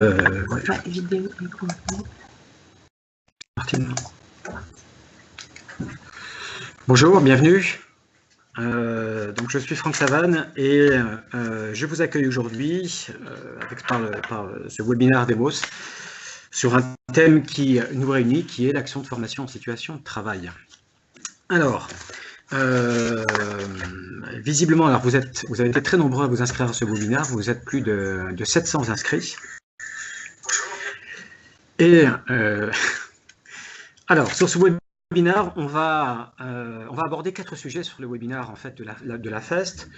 Ouais, vidéo et contenu. Bonjour, bienvenue. Donc je suis Franck Savane et je vous accueille aujourd'hui par ce webinaire Demos sur un thème qui nous réunit, qui est l'action de formation en situation de travail. Alors, visiblement, alors vous avez été très nombreux à vous inscrire à ce webinaire, vous êtes plus de 700 inscrits. Et alors, sur ce webinaire, on va aborder 4 sujets sur le webinaire en fait, de la FEST.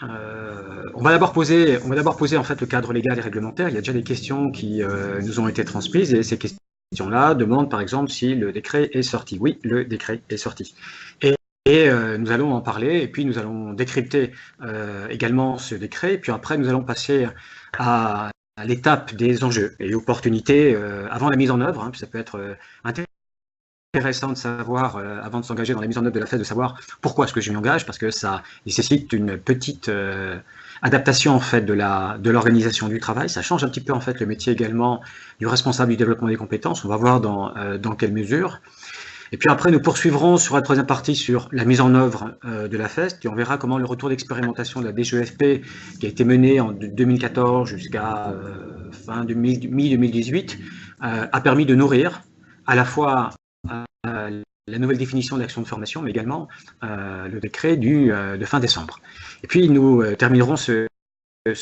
On va d'abord poser en fait le cadre légal et réglementaire. Il y a déjà des questions qui nous ont été transmises et ces questions-là demandent par exemple si le décret est sorti. Oui, le décret est sorti. Et nous allons en parler et puis nous allons décrypter également ce décret. Et puis après, nous allons passer à l'étape des enjeux et opportunités avant la mise en œuvre. Hein, ça peut être intéressant de savoir, avant de s'engager dans la mise en œuvre de la FEST, de savoir pourquoi est-ce que je m'y engage, parce que ça nécessite une petite adaptation en fait de l'organisation du travail. Ça change un petit peu en fait le métier également du responsable du développement des compétences. On va voir dans quelle mesure. Et puis après, nous poursuivrons sur la troisième partie sur la mise en œuvre de la FEST, et on verra comment le retour d'expérimentation de la DGEFP, qui a été menée en 2014 jusqu'à fin mi-2018, a permis de nourrir à la fois la nouvelle définition de l'action de formation, mais également le décret de fin décembre. Et puis nous terminerons ce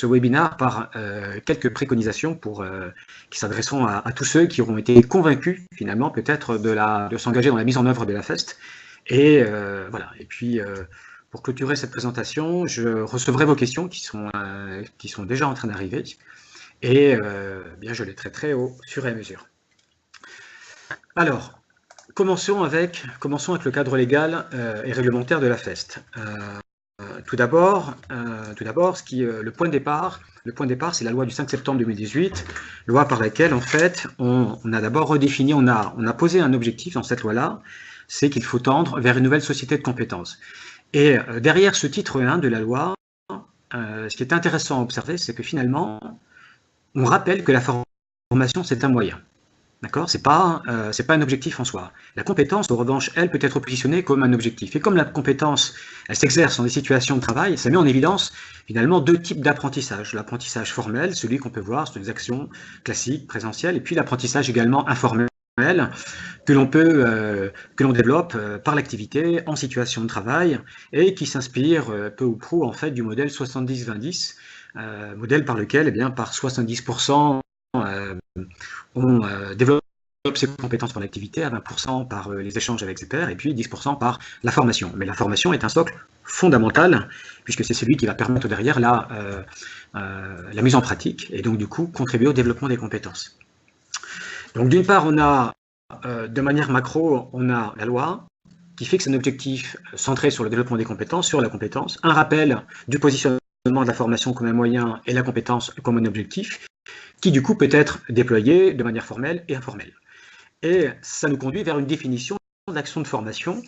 webinaire par quelques préconisations qui s'adresseront à tous ceux qui auront été convaincus finalement peut-être de s'engager dans la mise en œuvre de la FEST. Et voilà. Et puis pour clôturer cette présentation, je recevrai vos questions qui sont déjà en train d'arriver et bien je les traiterai au fur et à mesure. Alors, commençons avec le cadre légal et réglementaire de la FEST. Tout d'abord, le point de départ, c'est la loi du 5 septembre 2018, loi par laquelle, en fait, on a d'abord redéfini, on a posé un objectif dans cette loi-là, c'est qu'il faut tendre vers une nouvelle société de compétences. Et derrière ce titre 1 de la loi, ce qui est intéressant à observer, c'est que finalement, on rappelle que la formation, c'est un moyen. D'accord, c'est pas un objectif en soi. La compétence, en revanche, elle peut être positionnée comme un objectif. Et comme la compétence, elle s'exerce dans des situations de travail, ça met en évidence finalement deux types d'apprentissage. L'apprentissage formel, celui qu'on peut voir sur des actions classiques, présentielles, et puis l'apprentissage également informel que l'on développe par l'activité en situation de travail et qui s'inspire peu ou prou en fait du modèle 70-20-10, modèle par lequel, eh bien, par 70%, on développe ses compétences par l'activité, à 20% par les échanges avec ses pairs, et puis 10% par la formation. Mais la formation est un socle fondamental, puisque c'est celui qui va permettre derrière la mise en pratique, et donc du coup contribuer au développement des compétences. Donc d'une part, on a, de manière macro, on a la loi, qui fixe un objectif centré sur le développement des compétences, sur la compétence, un rappel du positionnement de la formation comme un moyen et la compétence comme un objectif, qui du coup peut être déployé de manière formelle et informelle. Et ça nous conduit vers une définition d'action de formation,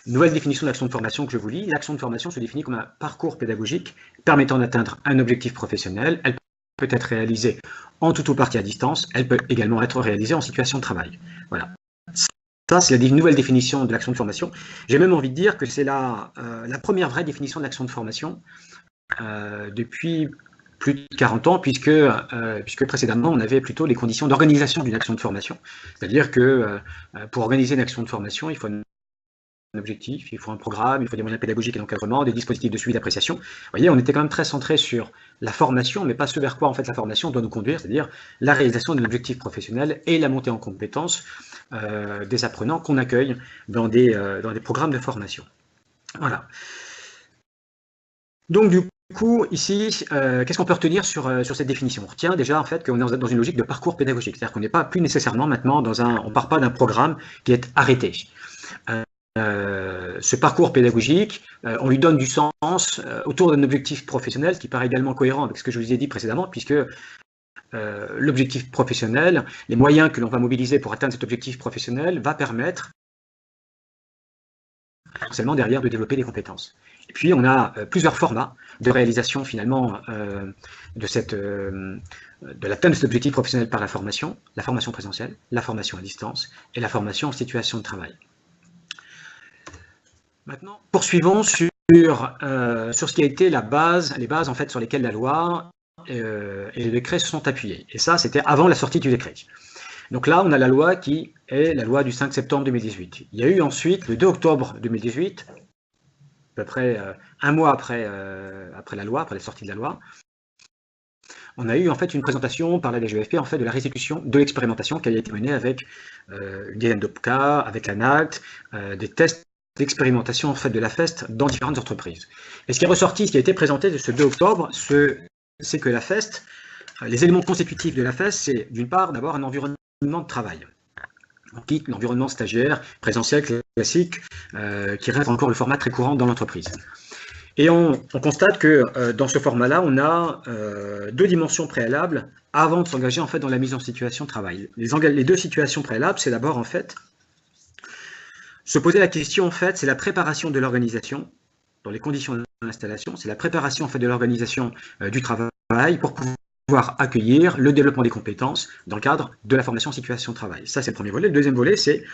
une nouvelle définition d'action de formation que je vous lis. L'action de formation se définit comme un parcours pédagogique permettant d'atteindre un objectif professionnel. Elle peut être réalisée en tout ou partie à distance, elle peut également être réalisée en situation de travail. Voilà. Ça, c'est la nouvelle définition de l'action de formation. J'ai même envie de dire que c'est la première vraie définition de l'action de formation depuis plus de 40 ans, puisque précédemment, on avait plutôt les conditions d'organisation d'une action de formation. C'est-à-dire que pour organiser une action de formation, il faut un objectif, il faut un programme, il faut des moyens pédagogiques et d'encadrement, des dispositifs de suivi d'appréciation. Vous voyez, on était quand même très centré sur la formation, mais pas ce vers quoi en fait la formation doit nous conduire, c'est-à-dire la réalisation d'un objectif professionnel et la montée en compétences des apprenants qu'on accueille dans des programmes de formation. Voilà. Donc du coup, ici, qu'est-ce qu'on peut retenir sur cette définition? On retient déjà en fait qu'on est dans une logique de parcours pédagogique, c'est-à-dire qu'on n'est pas plus nécessairement maintenant on part pas d'un programme qui est arrêté. Ce parcours pédagogique, on lui donne du sens autour d'un objectif professionnel qui paraît également cohérent avec ce que je vous ai dit précédemment, puisque l'objectif professionnel, les moyens que l'on va mobiliser pour atteindre cet objectif professionnel va permettre potentiellement derrière de développer des compétences. Et puis on a plusieurs formats de réalisation finalement de l'atteinte de cet objectif professionnel par la formation présentielle, la formation à distance et la formation en situation de travail. Maintenant, poursuivons sur ce qui a été les bases en fait sur lesquelles la loi et le décret se sont appuyés. Et ça, c'était avant la sortie du décret. Donc là, on a la loi qui est la loi du 5 septembre 2018. Il y a eu ensuite, le 2 octobre 2018, à peu près un mois après la loi, après la sortie de la loi, on a eu en fait une présentation par la DGEFP en fait de la restitution de l'expérimentation qui a été menée avec une dizaine de cas, avec l'ANACT, des tests d'expérimentation en fait de la FEST dans différentes entreprises. Et ce qui est ressorti, ce qui a été présenté de ce 2 octobre, c'est que la FEST, les éléments constitutifs de la FEST, c'est d'une part d'abord un environnement de travail. On quitte l'environnement stagiaire, présentiel, classique, qui reste encore le format très courant dans l'entreprise. Et on constate que dans ce format-là, on a deux dimensions préalables avant de s'engager en fait dans la mise en situation de travail. Les deux situations préalables, c'est d'abord en fait se poser la question en fait, c'est la préparation de l'organisation dans les conditions d'installation, c'est la préparation en fait de l'organisation du travail pour pouvoir accueillir le développement des compétences dans le cadre de la formation en situation de travail. Ça, c'est le premier volet. Le deuxième volet, c'est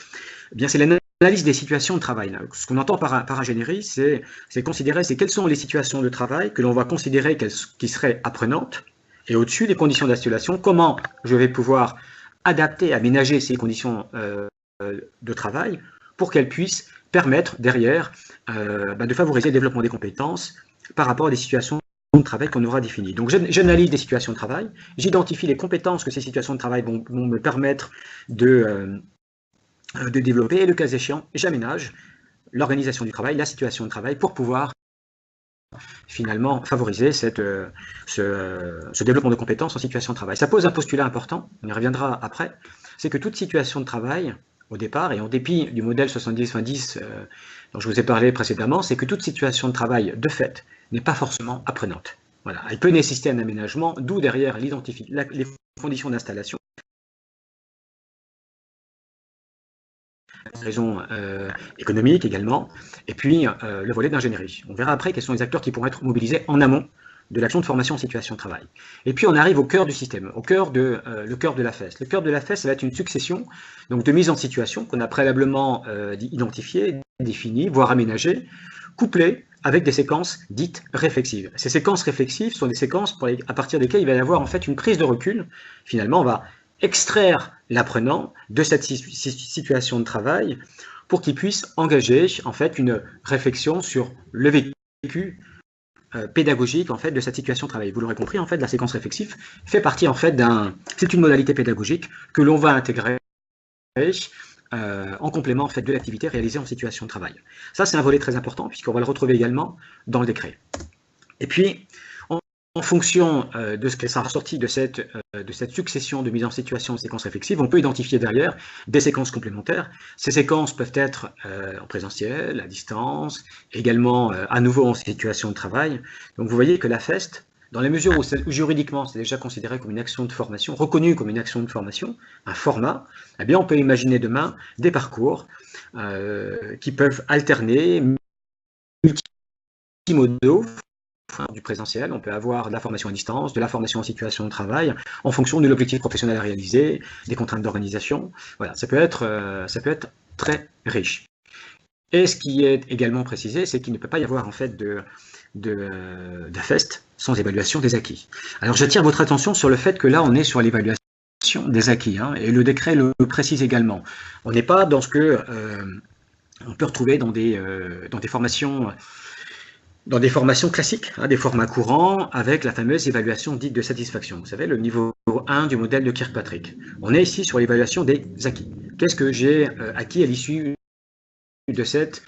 l'analyse des situations de travail. Ce qu'on entend par ingénierie, c'est considérer quelles sont les situations de travail que l'on va considérer qui seraient apprenantes, et au-dessus des conditions d'installation, comment je vais pouvoir adapter, aménager ces conditions de travail pour qu'elles puissent permettre derrière de favoriser le développement des compétences par rapport à des situations de travail qu'on aura définies. Donc j'analyse des situations de travail, j'identifie les compétences que ces situations de travail vont me permettre de développer, et le cas échéant, j'aménage l'organisation du travail, la situation de travail, pour pouvoir finalement favoriser ce développement de compétences en situation de travail. Ça pose un postulat important, on y reviendra après, c'est que toute situation de travail, au départ, et en dépit du modèle 70-20 dont je vous ai parlé précédemment, c'est que toute situation de travail, de fait, n'est pas forcément apprenante. Voilà. Elle peut nécessiter un aménagement, d'où derrière les conditions d'installation, raisons économiques également, et puis le volet d'ingénierie. On verra après quels sont les acteurs qui pourront être mobilisés en amont de l'action de formation en situation de travail. Et puis on arrive au cœur du système, le cœur de la FEST. Le cœur de la FEST, ça va être une succession donc, de mises en situation qu'on a préalablement identifiées, définies, voire aménagées, couplées avec des séquences dites réflexives. Ces séquences réflexives sont des séquences à partir desquelles il va y avoir en fait une prise de recul. Finalement, on va extraire l'apprenant de cette situation de travail pour qu'il puisse engager en fait une réflexion sur le vécu pédagogique en fait de cette situation de travail. Vous l'aurez compris, en fait, la séquence réflexive fait partie en fait c'est une modalité pédagogique que l'on va intégrer en complément en fait de l'activité réalisée en situation de travail. Ça, c'est un volet très important puisqu'on va le retrouver également dans le décret. Et puis, en fonction de ce qui sera ressorti de cette succession de mise en situation de séquences réflexives, on peut identifier derrière des séquences complémentaires. Ces séquences peuvent être en présentiel, à distance, également à nouveau en situation de travail. Donc vous voyez que la FEST, dans la mesure où juridiquement c'est déjà considéré comme une action de formation, reconnue comme une action de formation, un format, eh bien on peut imaginer demain des parcours qui peuvent alterner, multimodaux, du présentiel, on peut avoir de la formation à distance, de la formation en situation de travail, en fonction de l'objectif professionnel à réaliser, des contraintes d'organisation. Voilà, ça peut être très riche. Et ce qui est également précisé, c'est qu'il ne peut pas y avoir en fait d'AFEST sans évaluation des acquis. Alors j'attire votre attention sur le fait que là on est sur l'évaluation des acquis, hein, et le décret le précise également. On n'est pas dans ce que on peut retrouver dans des formations classiques, hein, des formats courants, avec la fameuse évaluation dite de satisfaction. Vous savez, le niveau 1 du modèle de Kirkpatrick. On est ici sur l'évaluation des acquis. Qu'est-ce que j'ai acquis à l'issue de cette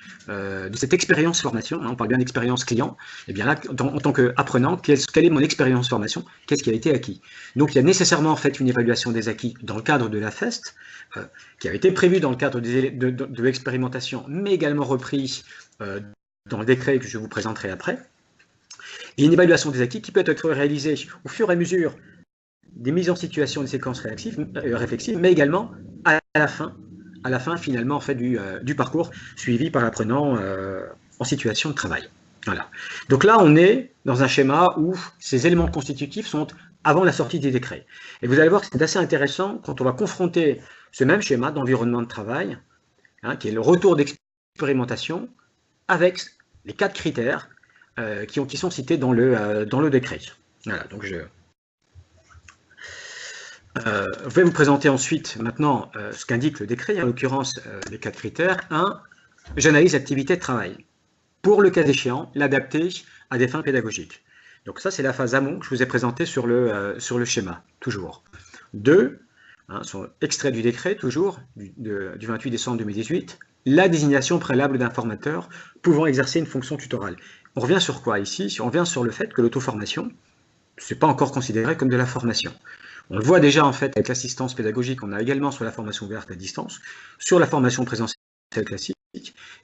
expérience formation, hein, on parle bien d'expérience client, et bien là, en tant qu'apprenant, quelle est mon expérience formation, qu'est-ce qui a été acquis? Donc il y a nécessairement en fait une évaluation des acquis dans le cadre de la FEST, qui a été prévue dans le cadre de l'expérimentation, mais également repris dans le décret que je vous présenterai après, et une évaluation des acquis qui peut être réalisée au fur et à mesure des mises en situation des séquences réflexives, mais également à la fin à la fin finalement en fait du parcours suivi par l'apprenant en situation de travail. Voilà. Donc là, on est dans un schéma où ces éléments constitutifs sont avant la sortie des décrets. Et vous allez voir que c'est assez intéressant quand on va confronter ce même schéma d'environnement de travail, hein, qui est le retour d'expérimentation, avec les 4 critères qui sont cités dans le décret. Voilà, donc je vais vous présenter ensuite maintenant ce qu'indique le décret, en l'occurrence les 4 critères. 1. J'analyse l'activité de travail. Pour le cas échéant, l'adapter à des fins pédagogiques. Donc ça, c'est la phase amont que je vous ai présentée sur le schéma, toujours. 2, hein, sont extraits du décret, toujours, du 28 décembre 2018, la désignation préalable d'un formateur pouvant exercer une fonction tutorale. On revient sur quoi ici? On revient sur le fait que l'auto-formation, ce n'est pas encore considéré comme de la formation. On le voit déjà en fait avec l'assistance pédagogique, on a également sur la formation ouverte à distance, sur la formation présentielle classique,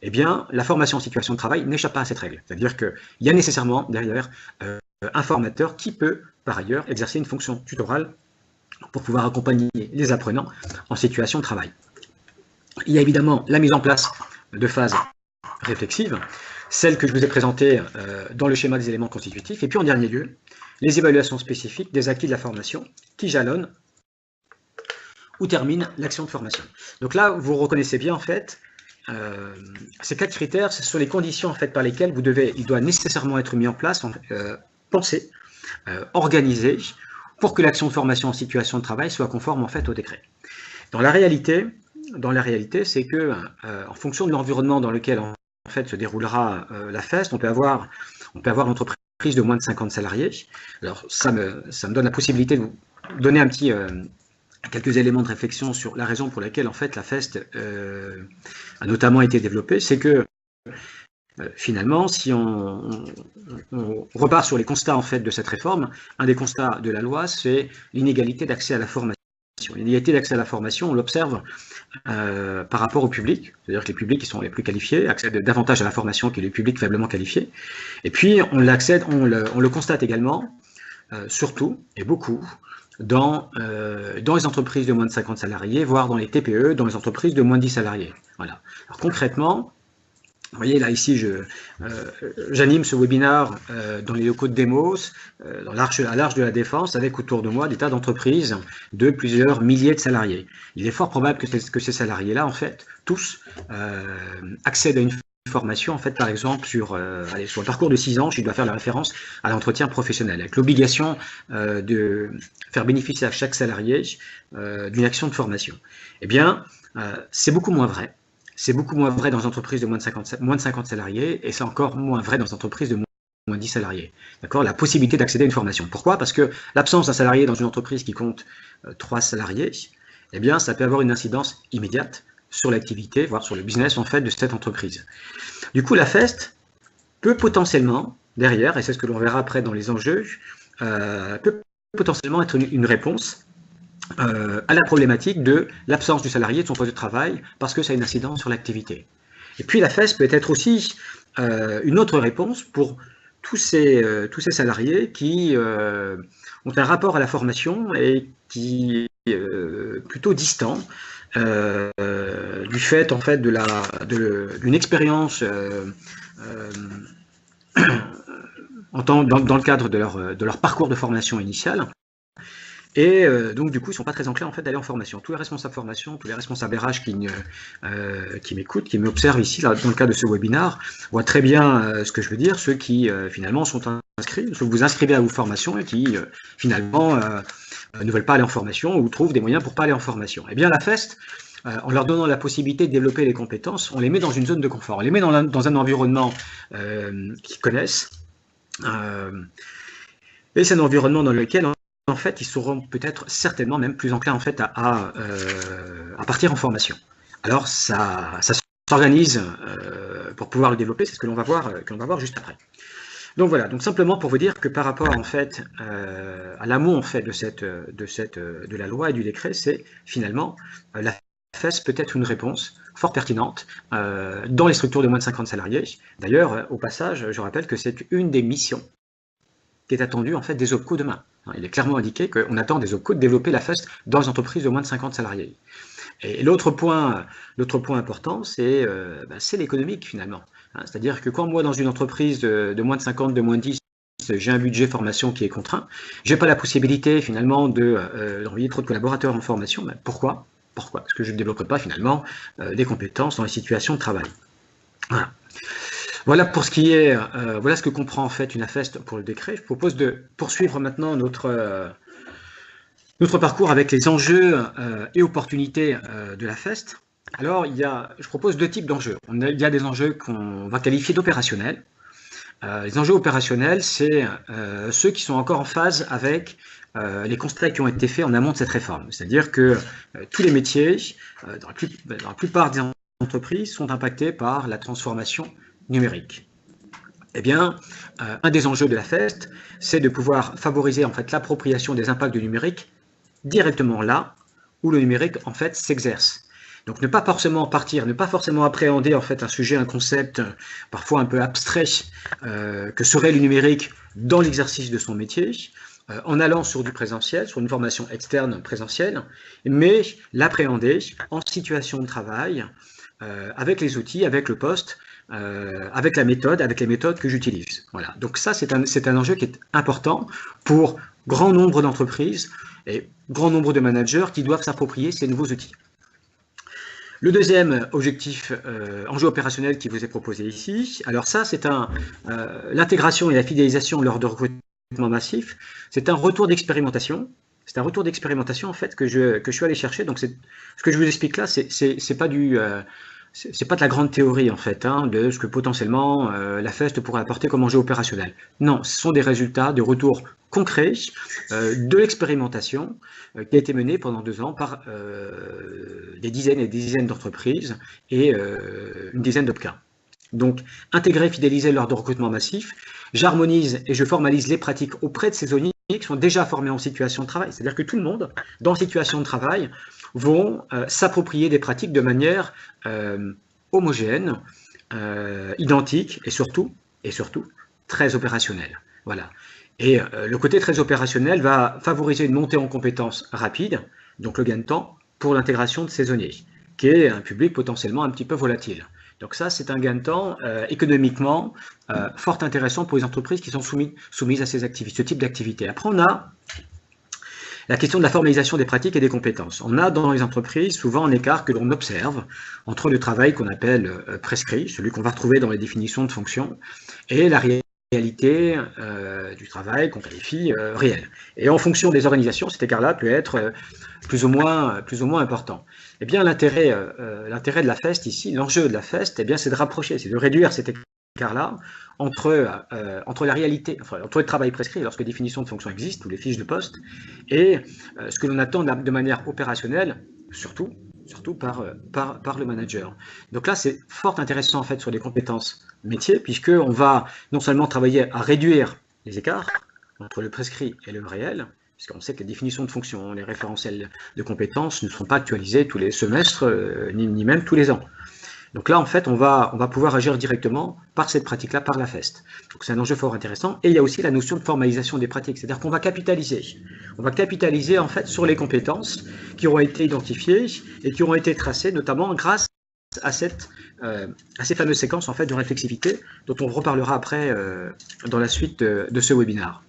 eh bien, la formation en situation de travail n'échappe pas à cette règle. C'est-à-dire qu'il y a nécessairement derrière un formateur qui peut, par ailleurs, exercer une fonction tutorale pour pouvoir accompagner les apprenants en situation de travail. Il y a évidemment la mise en place de phases réflexives, celles que je vous ai présentées dans le schéma des éléments constitutifs, et puis en dernier lieu, les évaluations spécifiques des acquis de la formation qui jalonnent ou terminent l'action de formation. Donc là, vous reconnaissez bien en fait ces 4 critères, ce sont les conditions en fait, par lesquelles il doit nécessairement être mis en place, pensé, organisé, pour que l'action de formation en situation de travail soit conforme en fait, au décret. Dans la réalité, c'est que en fonction de l'environnement dans lequel en fait, se déroulera la FEST, on peut avoir une entreprise de moins de 50 salariés. Alors ça me donne la possibilité de vous donner un petit... quelques éléments de réflexion sur la raison pour laquelle en fait la FEST a notamment été développée, c'est que finalement, si on repart sur les constats en fait de cette réforme, un des constats de la loi, c'est l'inégalité d'accès à la formation. L'inégalité d'accès à la formation, on l'observe par rapport au public, c'est-à-dire que les publics qui sont les plus qualifiés accèdent davantage à la formation que les publics faiblement qualifiés. Et puis on le constate également, surtout et beaucoup, dans les entreprises de moins de 50 salariés, voire dans les TPE, dans les entreprises de moins de 10 salariés. Voilà. Alors concrètement, vous voyez là ici, j'anime ce webinaire dans les locaux de Demos, à l'Arche de la Défense, avec autour de moi des tas d'entreprises de plusieurs milliers de salariés. Il est fort probable que ces salariés-là, en fait, tous accèdent à une formation, en fait, par exemple, sur un parcours de 6 ans, je dois faire la référence à l'entretien professionnel, avec l'obligation de faire bénéficier à chaque salarié d'une action de formation. Eh bien, c'est beaucoup moins vrai. C'est beaucoup moins vrai dans les entreprises de moins de 50 salariés, et c'est encore moins vrai dans les entreprises de moins de 10 salariés. D'accord ? La possibilité d'accéder à une formation. Pourquoi ? Parce que l'absence d'un salarié dans une entreprise qui compte 3 salariés, eh bien, ça peut avoir une incidence immédiate sur l'activité, voire sur le business en fait de cette entreprise. Du coup, la FEST peut potentiellement, derrière, et c'est ce que l'on verra après dans les enjeux, peut potentiellement être une réponse à la problématique de l'absence du salarié de son poste de travail parce que ça a une incidence sur l'activité. Et puis la FEST peut être aussi une autre réponse pour tous ces salariés qui ont un rapport à la formation et qui est plutôt distant du fait en fait d'une expérience dans le cadre de leur parcours de formation initiale. Et donc, du coup, ils ne sont pas très enclins en fait, d'aller en formation. Tous les responsables formation, tous les responsables RH qui m'écoutent, qui m'observent ici, là, dans le cadre de ce webinaire, voient très bien ce que je veux dire, ceux qui finalement sont inscrits, ceux que vous inscrivez à vos formations et qui finalement ne veulent pas aller en formation ou trouvent des moyens pour ne pas aller en formation. Eh bien, la FEST, en leur donnant la possibilité de développer les compétences, on les met dans une zone de confort, on les met dans un environnement qu'ils connaissent, et c'est un environnement dans lequel en fait, ils seront peut-être certainement même plus enclins en fait, à partir en formation. Alors, ça s'organise pour pouvoir le développer, c'est ce que l'on va voir juste après. Donc voilà, donc simplement pour vous dire que par rapport en fait à l'amont en fait de la loi et du décret, c'est finalement la FEST peut être une réponse fort pertinente dans les structures de moins de 50 salariés. D'ailleurs, au passage, je rappelle que c'est une des missions qui est attendue en fait des OPCO demain. Il est clairement indiqué qu'on attend des OPCO de développer la FEST dans les entreprises de moins de 50 salariés. Et l'autre point important, c'est l'économique finalement. Hein, c'est-à-dire que quand moi, dans une entreprise de moins de 50, de moins de 10, j'ai un budget formation qui est contraint, je n'ai pas la possibilité finalement d'envoyer trop de collaborateurs en formation. Ben, pourquoi? Parce que je ne développerai pas finalement des compétences dans les situations de travail. Voilà. Voilà pour ce qui est, voilà ce que comprend en fait une AFEST pour le décret. Je propose de poursuivre maintenant notre parcours avec les enjeux et opportunités de l'AFEST. Alors, je propose deux types d'enjeux. Il y a des enjeux qu'on va qualifier d'opérationnels. Les enjeux opérationnels, c'est ceux qui sont encore en phase avec les constats qui ont été faits en amont de cette réforme. C'est-à-dire que tous les métiers, dans la plupart des entreprises, sont impactés par la transformation numérique. Eh bien, un des enjeux de la FEST, c'est de pouvoir favoriser en fait l'appropriation des impacts du numérique directement là où le numérique en fait s'exerce. Donc ne pas forcément appréhender en fait un sujet, un concept parfois un peu abstrait que serait le numérique dans l'exercice de son métier, en allant sur du présentiel, sur une formation externe présentielle, mais l'appréhender en situation de travail, avec les outils, avec le poste, avec les méthodes que j'utilise. Voilà. Donc ça, c'est un enjeu qui est important pour grand nombre d'entreprises et grand nombre de managers qui doivent s'approprier ces nouveaux outils. Le deuxième enjeu opérationnel qui vous est proposé ici, alors ça, c'est l'intégration et la fidélisation lors de recrutement massif. C'est un retour d'expérimentation. C'est un retour d'expérimentation en fait que je suis allé chercher. Donc ce que je vous explique là, c'est pas de la grande théorie en fait, hein, de ce que potentiellement la FEST pourrait apporter comme enjeu opérationnel. Non, ce sont des résultats, des retours concrets de l'expérimentation qui a été menée pendant 2 ans par des dizaines et des dizaines d'entreprises et une dizaine d'OPCA. Donc, intégrer, fidéliser lors de recrutement massif, j'harmonise et je formalise les pratiques auprès de saisonniers qui sont déjà formés en situation de travail. C'est-à-dire que tout le monde, dans situation de travail, vont s'approprier des pratiques de manière homogène, identique et surtout très opérationnelle. Voilà. Et le côté très opérationnel va favoriser une montée en compétences rapide, donc le gain de temps, pour l'intégration de saisonniers, qui est un public potentiellement un petit peu volatile. Donc ça, c'est un gain de temps économiquement fort intéressant pour les entreprises qui sont soumises à ce type d'activité. Après, on a la question de la formalisation des pratiques et des compétences. On a dans les entreprises souvent un écart que l'on observe entre le travail qu'on appelle prescrit, celui qu'on va retrouver dans les définitions de fonction, et la réalité du travail qu'on qualifie réel. Et en fonction des organisations, cet écart-là peut être plus ou moins important. Eh bien, l'intérêt de la FEST ici, l'enjeu de la FEST, eh bien, c'est de rapprocher, c'est de réduire cet écart-là entre la réalité, entre le travail prescrit, lorsque définition de fonction existe, ou les fiches de poste, et ce que l'on attend de manière opérationnelle, surtout par le manager. Donc là, c'est fort intéressant en fait sur les compétences métiers, puisqu'on va non seulement travailler à réduire les écarts entre le prescrit et le réel, puisqu'on sait que les définitions de fonction, les référentiels de compétences ne seront pas actualisés tous les semestres, ni même tous les ans. Donc là, en fait, on va pouvoir agir directement par cette pratique-là, par la FEST. Donc c'est un enjeu fort intéressant. Et il y a aussi la notion de formalisation des pratiques, c'est-à-dire qu'on va capitaliser. On va capitaliser en fait sur les compétences qui auront été identifiées et qui auront été tracées, notamment grâce à ces fameuses séquences en fait de réflexivité dont on reparlera après dans la suite de ce webinaire.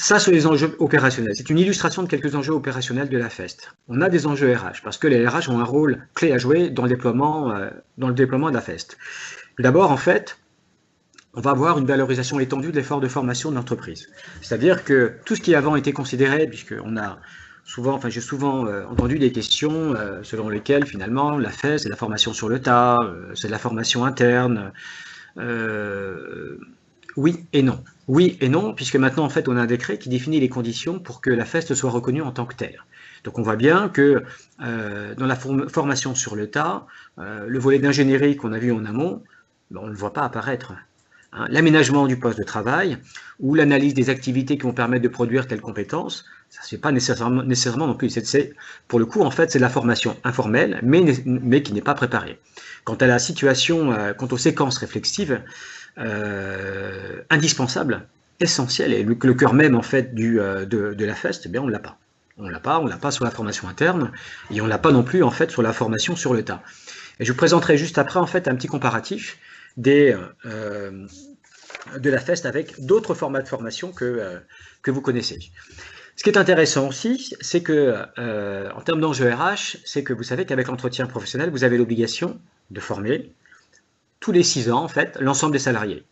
Ça, sur les enjeux opérationnels. C'est une illustration de quelques enjeux opérationnels de la FEST. On a des enjeux RH, parce que les RH ont un rôle clé à jouer dans le déploiement de la FEST. D'abord, en fait, on va avoir une valorisation étendue de l'effort de formation de l'entreprise. C'est-à-dire que tout ce qui avant était considéré, puisqu'on a j'ai souvent entendu des questions selon lesquelles, finalement, la FEST, c'est de la formation sur le tas, c'est de la formation interne. Oui et non. Oui et non, puisque maintenant, en fait, on a un décret qui définit les conditions pour que la FEST soit reconnue en tant que telle. Donc, on voit bien que dans la formation sur le tas, le volet d'ingénierie qu'on a vu en amont, on ne le voit pas apparaître. Hein, l'aménagement du poste de travail ou l'analyse des activités qui vont permettre de produire telles compétences, ça ne se fait pas nécessairement non plus. Pour le coup, en fait, c'est de la formation informelle, mais qui n'est pas préparée. Quant à la situation, quant aux séquences réflexives, indispensable, essentiel, et le cœur même en fait de la FEST, eh bien on ne l'a pas. On l'a pas sur la formation interne, et on l'a pas non plus en fait sur la formation sur le tas. Et je vous présenterai juste après en fait un petit comparatif de la FEST avec d'autres formats de formation que vous connaissez. Ce qui est intéressant aussi, c'est que en termes d'enjeux RH, c'est que vous savez qu'avec l'entretien professionnel, vous avez l'obligation de former tous les 6 ans en fait l'ensemble des salariés.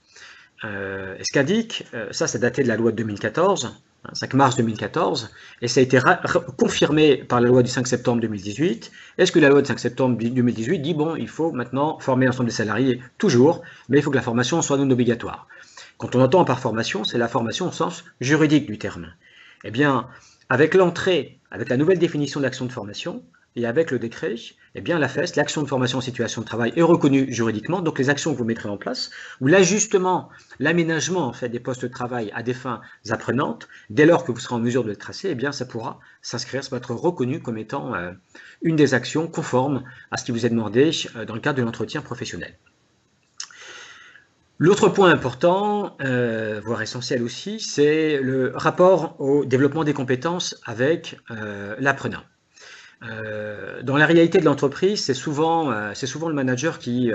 Et ce qu'indique, ça c'est daté de la loi de 2014, 5 mars 2014, et ça a été confirmé par la loi du 5 septembre 2018. Est-ce que la loi du 5 septembre 2018 dit, bon, il faut maintenant former l'ensemble des salariés, toujours, mais il faut que la formation soit non obligatoire. Quand on entend par formation, c'est la formation au sens juridique du terme. Eh bien, avec l'entrée, avec la nouvelle définition de l'action de formation, et avec le décret, eh bien la FEST, l'action de formation en situation de travail, est reconnue juridiquement. Donc les actions que vous mettrez en place, ou l'ajustement, l'aménagement en fait des postes de travail à des fins apprenantes, dès lors que vous serez en mesure de le tracer, eh bien ça pourra s'inscrire, ça va être reconnu comme étant une des actions conformes à ce qui vous est demandé dans le cadre de l'entretien professionnel. L'autre point important, voire essentiel aussi, c'est le rapport au développement des compétences avec l'apprenant. Dans la réalité de l'entreprise, c'est souvent le manager qui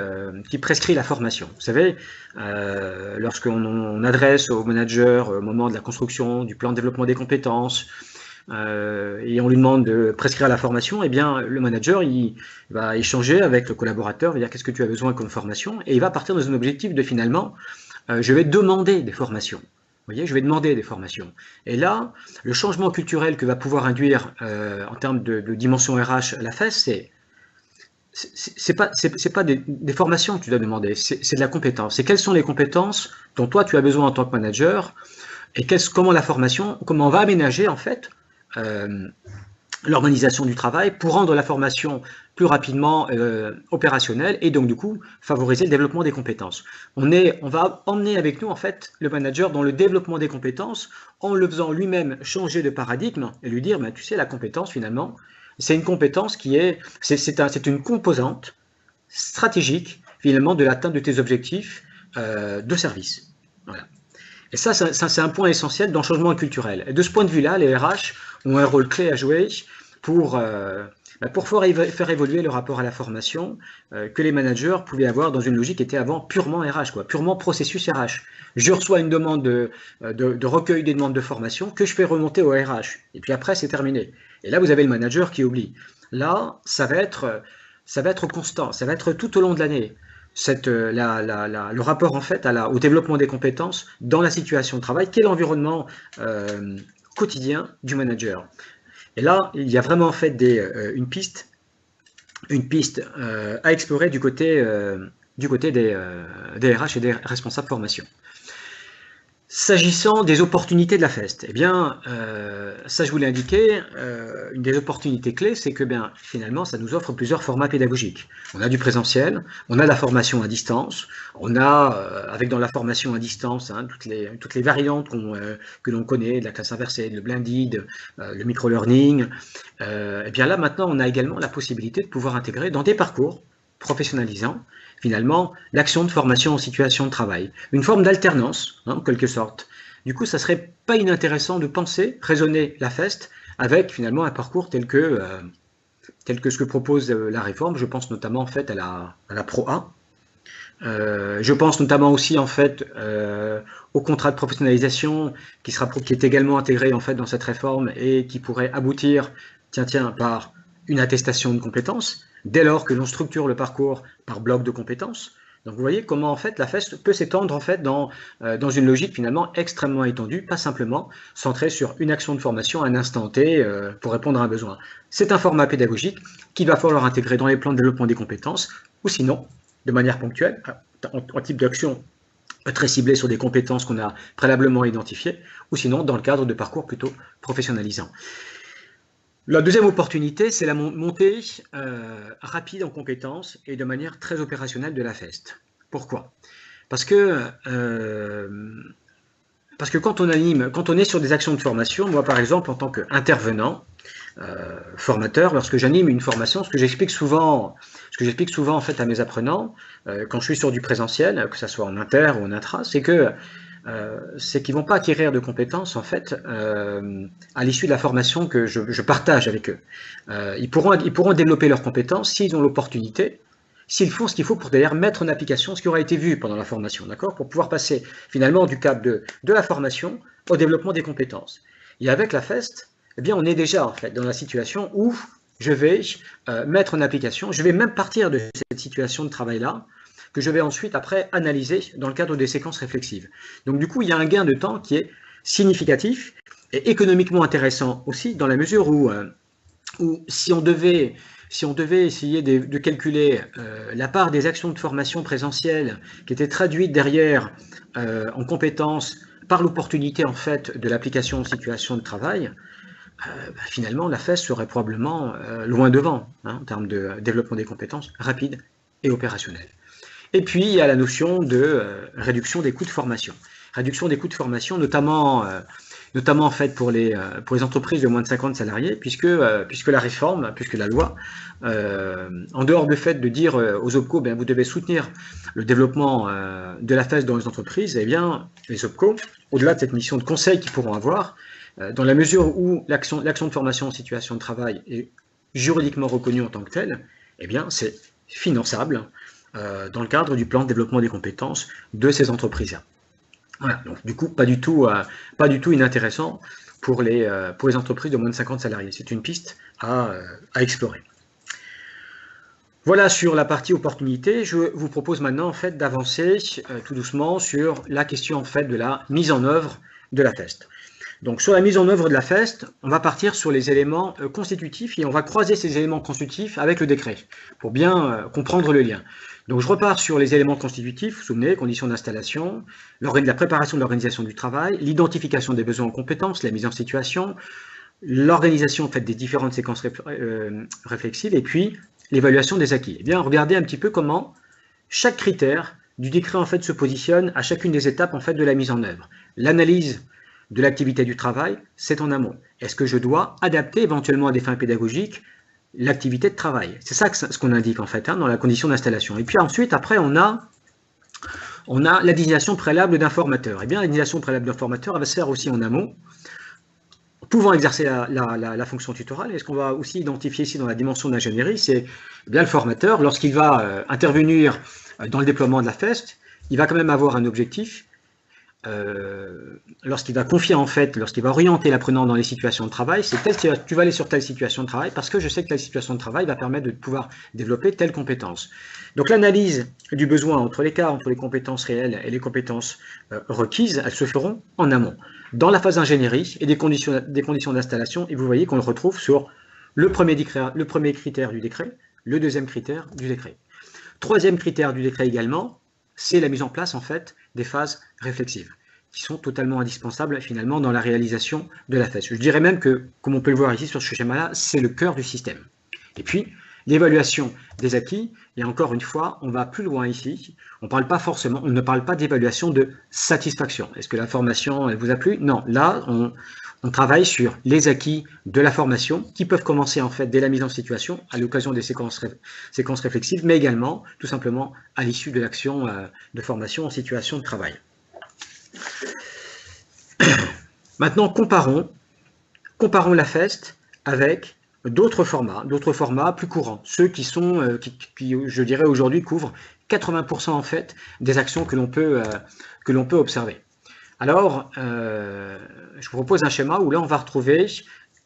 prescrit la formation. Vous savez, lorsqu'on adresse au manager au moment de la construction du plan de développement des compétences, et on lui demande de prescrire la formation, eh bien le manager il va échanger avec le collaborateur, il va dire qu'est-ce que tu as besoin comme formation, et il va partir dans un objectif de finalement, je vais demander des formations. Vous voyez, je vais demander des formations. Et là, le changement culturel que va pouvoir induire en termes de dimension RH la FEST, c'est pas des formations que tu dois demander, c'est de la compétence. C'est quelles sont les compétences dont toi tu as besoin en tant que manager, et comment la formation, comment on va aménager en fait l'organisation du travail pour rendre la formation plus rapidement opérationnelle et donc du coup favoriser le développement des compétences. On va emmener avec nous en fait le manager dans le développement des compétences en le faisant lui-même changer de paradigme et lui dire ben, tu sais la compétence finalement c'est une compétence qui c'est une composante stratégique finalement de l'atteinte de tes objectifs de service. Voilà. Et ça, c'est un point essentiel dans le changement culturel. Et de ce point de vue-là, les RH ont un rôle clé à jouer pour faire évoluer le rapport à la formation que les managers pouvaient avoir dans une logique qui était avant purement RH, quoi, purement processus RH. Je reçois une demande de recueil des demandes de formation que je fais remonter au RH. Et puis après, c'est terminé. Et là, vous avez le manager qui oublie. Là, ça va être constant, ça va être tout au long de l'année. Le rapport en fait au développement des compétences dans la situation de travail, quel est l'environnement quotidien du manager. Et là, il y a vraiment en fait une piste à explorer du côté des RH et des responsables formation. S'agissant des opportunités de la FEST, eh bien, ça je vous l'ai indiqué, une des opportunités clés, c'est que bien, finalement, ça nous offre plusieurs formats pédagogiques. On a du présentiel, on a de la formation à distance, on a, avec dans la formation à distance, hein, toutes les variantes que l'on connaît, de la classe inversée, le blended, le micro-learning. Et bien là, maintenant, on a également la possibilité de pouvoir intégrer dans des parcours professionnalisants, finalement, l'action de formation en situation de travail. Une forme d'alternance, hein, en quelque sorte. Du coup, ça serait pas inintéressant de penser, raisonner la FEST avec finalement un parcours tel que ce que propose la réforme. Je pense notamment en fait à la Pro A. Je pense notamment aussi en fait au contrat de professionnalisation qui est également intégré en fait dans cette réforme et qui pourrait aboutir, par une attestation de compétences, dès lors que l'on structure le parcours par bloc de compétences. Donc vous voyez comment en fait la FEST peut s'étendre en fait dans une logique finalement extrêmement étendue, pas simplement centrée sur une action de formation à un instant T pour répondre à un besoin. C'est un format pédagogique qu'il va falloir intégrer dans les plans de développement des compétences, ou sinon, de manière ponctuelle, en type d'action très ciblée sur des compétences qu'on a préalablement identifiées, ou sinon dans le cadre de parcours plutôt professionnalisants. La deuxième opportunité, c'est la montée rapide en compétences et de manière très opérationnelle de la FEST. Pourquoi ? Parce que quand on est sur des actions de formation, moi par exemple en tant qu'intervenant, formateur, lorsque j'anime une formation, ce que j'explique souvent en fait à mes apprenants, quand je suis sur du présentiel, que ce soit en inter ou en intra, c'est que c'est qu'ils ne vont pas acquérir de compétences, en fait, à l'issue de la formation que je partage avec eux. Ils pourront développer leurs compétences s'ils ont l'opportunité, s'ils font ce qu'il faut pour d'ailleurs mettre en application ce qui aura été vu pendant la formation, d'accord, pour pouvoir passer finalement du cap de la formation au développement des compétences. Et avec la FEST, eh bien, on est déjà en fait dans la situation où je vais mettre en application, je vais même partir de cette situation de travail-là, que je vais ensuite après analyser dans le cadre des séquences réflexives. Donc du coup, il y a un gain de temps qui est significatif et économiquement intéressant aussi, dans la mesure où si on devait essayer de calculer la part des actions de formation présentielle qui étaient traduites derrière en compétences par l'opportunité en fait de l'application en situation de travail, finalement la FEST serait probablement loin devant en termes de développement des compétences rapides et opérationnelles. Et puis il y a la notion de réduction des coûts de formation. Réduction des coûts de formation, notamment en fait pour les entreprises de moins de 50 salariés, puisque la réforme, puisque la loi, en dehors du fait de dire aux OPCO, vous devez soutenir le développement de la FEST dans les entreprises, eh bien, les OPCO, au-delà de cette mission de conseil qu'ils pourront avoir, dans la mesure où l'action de formation en situation de travail est juridiquement reconnue en tant que telle, eh bien, c'est finançable dans le cadre du plan de développement des compétences de ces entreprises-là. Voilà, donc du coup, pas du tout inintéressant pour les entreprises de moins de 50 salariés. C'est une piste à explorer. Voilà sur la partie opportunité. Je vous propose maintenant en fait d'avancer tout doucement sur la question en fait de la mise en œuvre de la FEST. Donc sur la mise en œuvre de la FEST, on va partir sur les éléments constitutifs et on va croiser ces éléments constitutifs avec le décret pour bien comprendre le lien. Donc je repars sur les éléments constitutifs, vous vous souvenez, conditions d'installation, la préparation de l'organisation du travail, l'identification des besoins en compétences, la mise en situation, l'organisation en fait, des différentes séquences réflexives et puis l'évaluation des acquis. Eh bien, regardez un petit peu comment chaque critère du décret en fait, se positionne à chacune des étapes en fait, de la mise en œuvre. L'analyse de l'activité du travail, c'est en amont. Est-ce que je dois adapter éventuellement à des fins pédagogiques l'activité de travail? C'est ça ce qu'on indique en fait dans la condition d'installation. Et puis ensuite, après, on a la désignation préalable d'un formateur. Eh bien, la désignation préalable d'un formateur, elle va se faire aussi en amont, pouvant exercer la fonction tutorale. Et ce qu'on va aussi identifier ici dans la dimension d'ingénierie, c'est bien le formateur, lorsqu'il va intervenir dans le déploiement de la FEST, il va quand même avoir un objectif. Lorsqu'il va confier en fait, lorsqu'il va orienter l'apprenant dans les situations de travail, c'est tu vas aller sur telle situation de travail parce que je sais que telle situation de travail va permettre de pouvoir développer telle compétence. Donc l'analyse du besoin entre l'écart entre les compétences réelles et les compétences requises, elles se feront en amont, dans la phase d'ingénierie et des conditions d'installation, et vous voyez qu'on le retrouve sur le premier critère du décret, le deuxième critère du décret. Troisième critère du décret également, c'est la mise en place en fait des phases réflexives, qui sont totalement indispensables finalement dans la réalisation de la FEST. Je dirais même que, comme on peut le voir ici sur ce schéma-là, c'est le cœur du système. Et puis, l'évaluation des acquis, et encore une fois, on va plus loin ici, on ne parle pas d'évaluation de satisfaction. Est-ce que la formation elle vous a plu? Non, là, on travaille sur les acquis de la formation qui peuvent commencer en fait dès la mise en situation à l'occasion des séquences réflexives, mais également tout simplement à l'issue de l'action de formation en situation de travail. Maintenant, comparons la FEST avec d'autres formats plus courants, ceux qui sont, qui je dirais aujourd'hui couvrent 80% en fait des actions que l'on peut observer. Alors, je vous propose un schéma où là, on va retrouver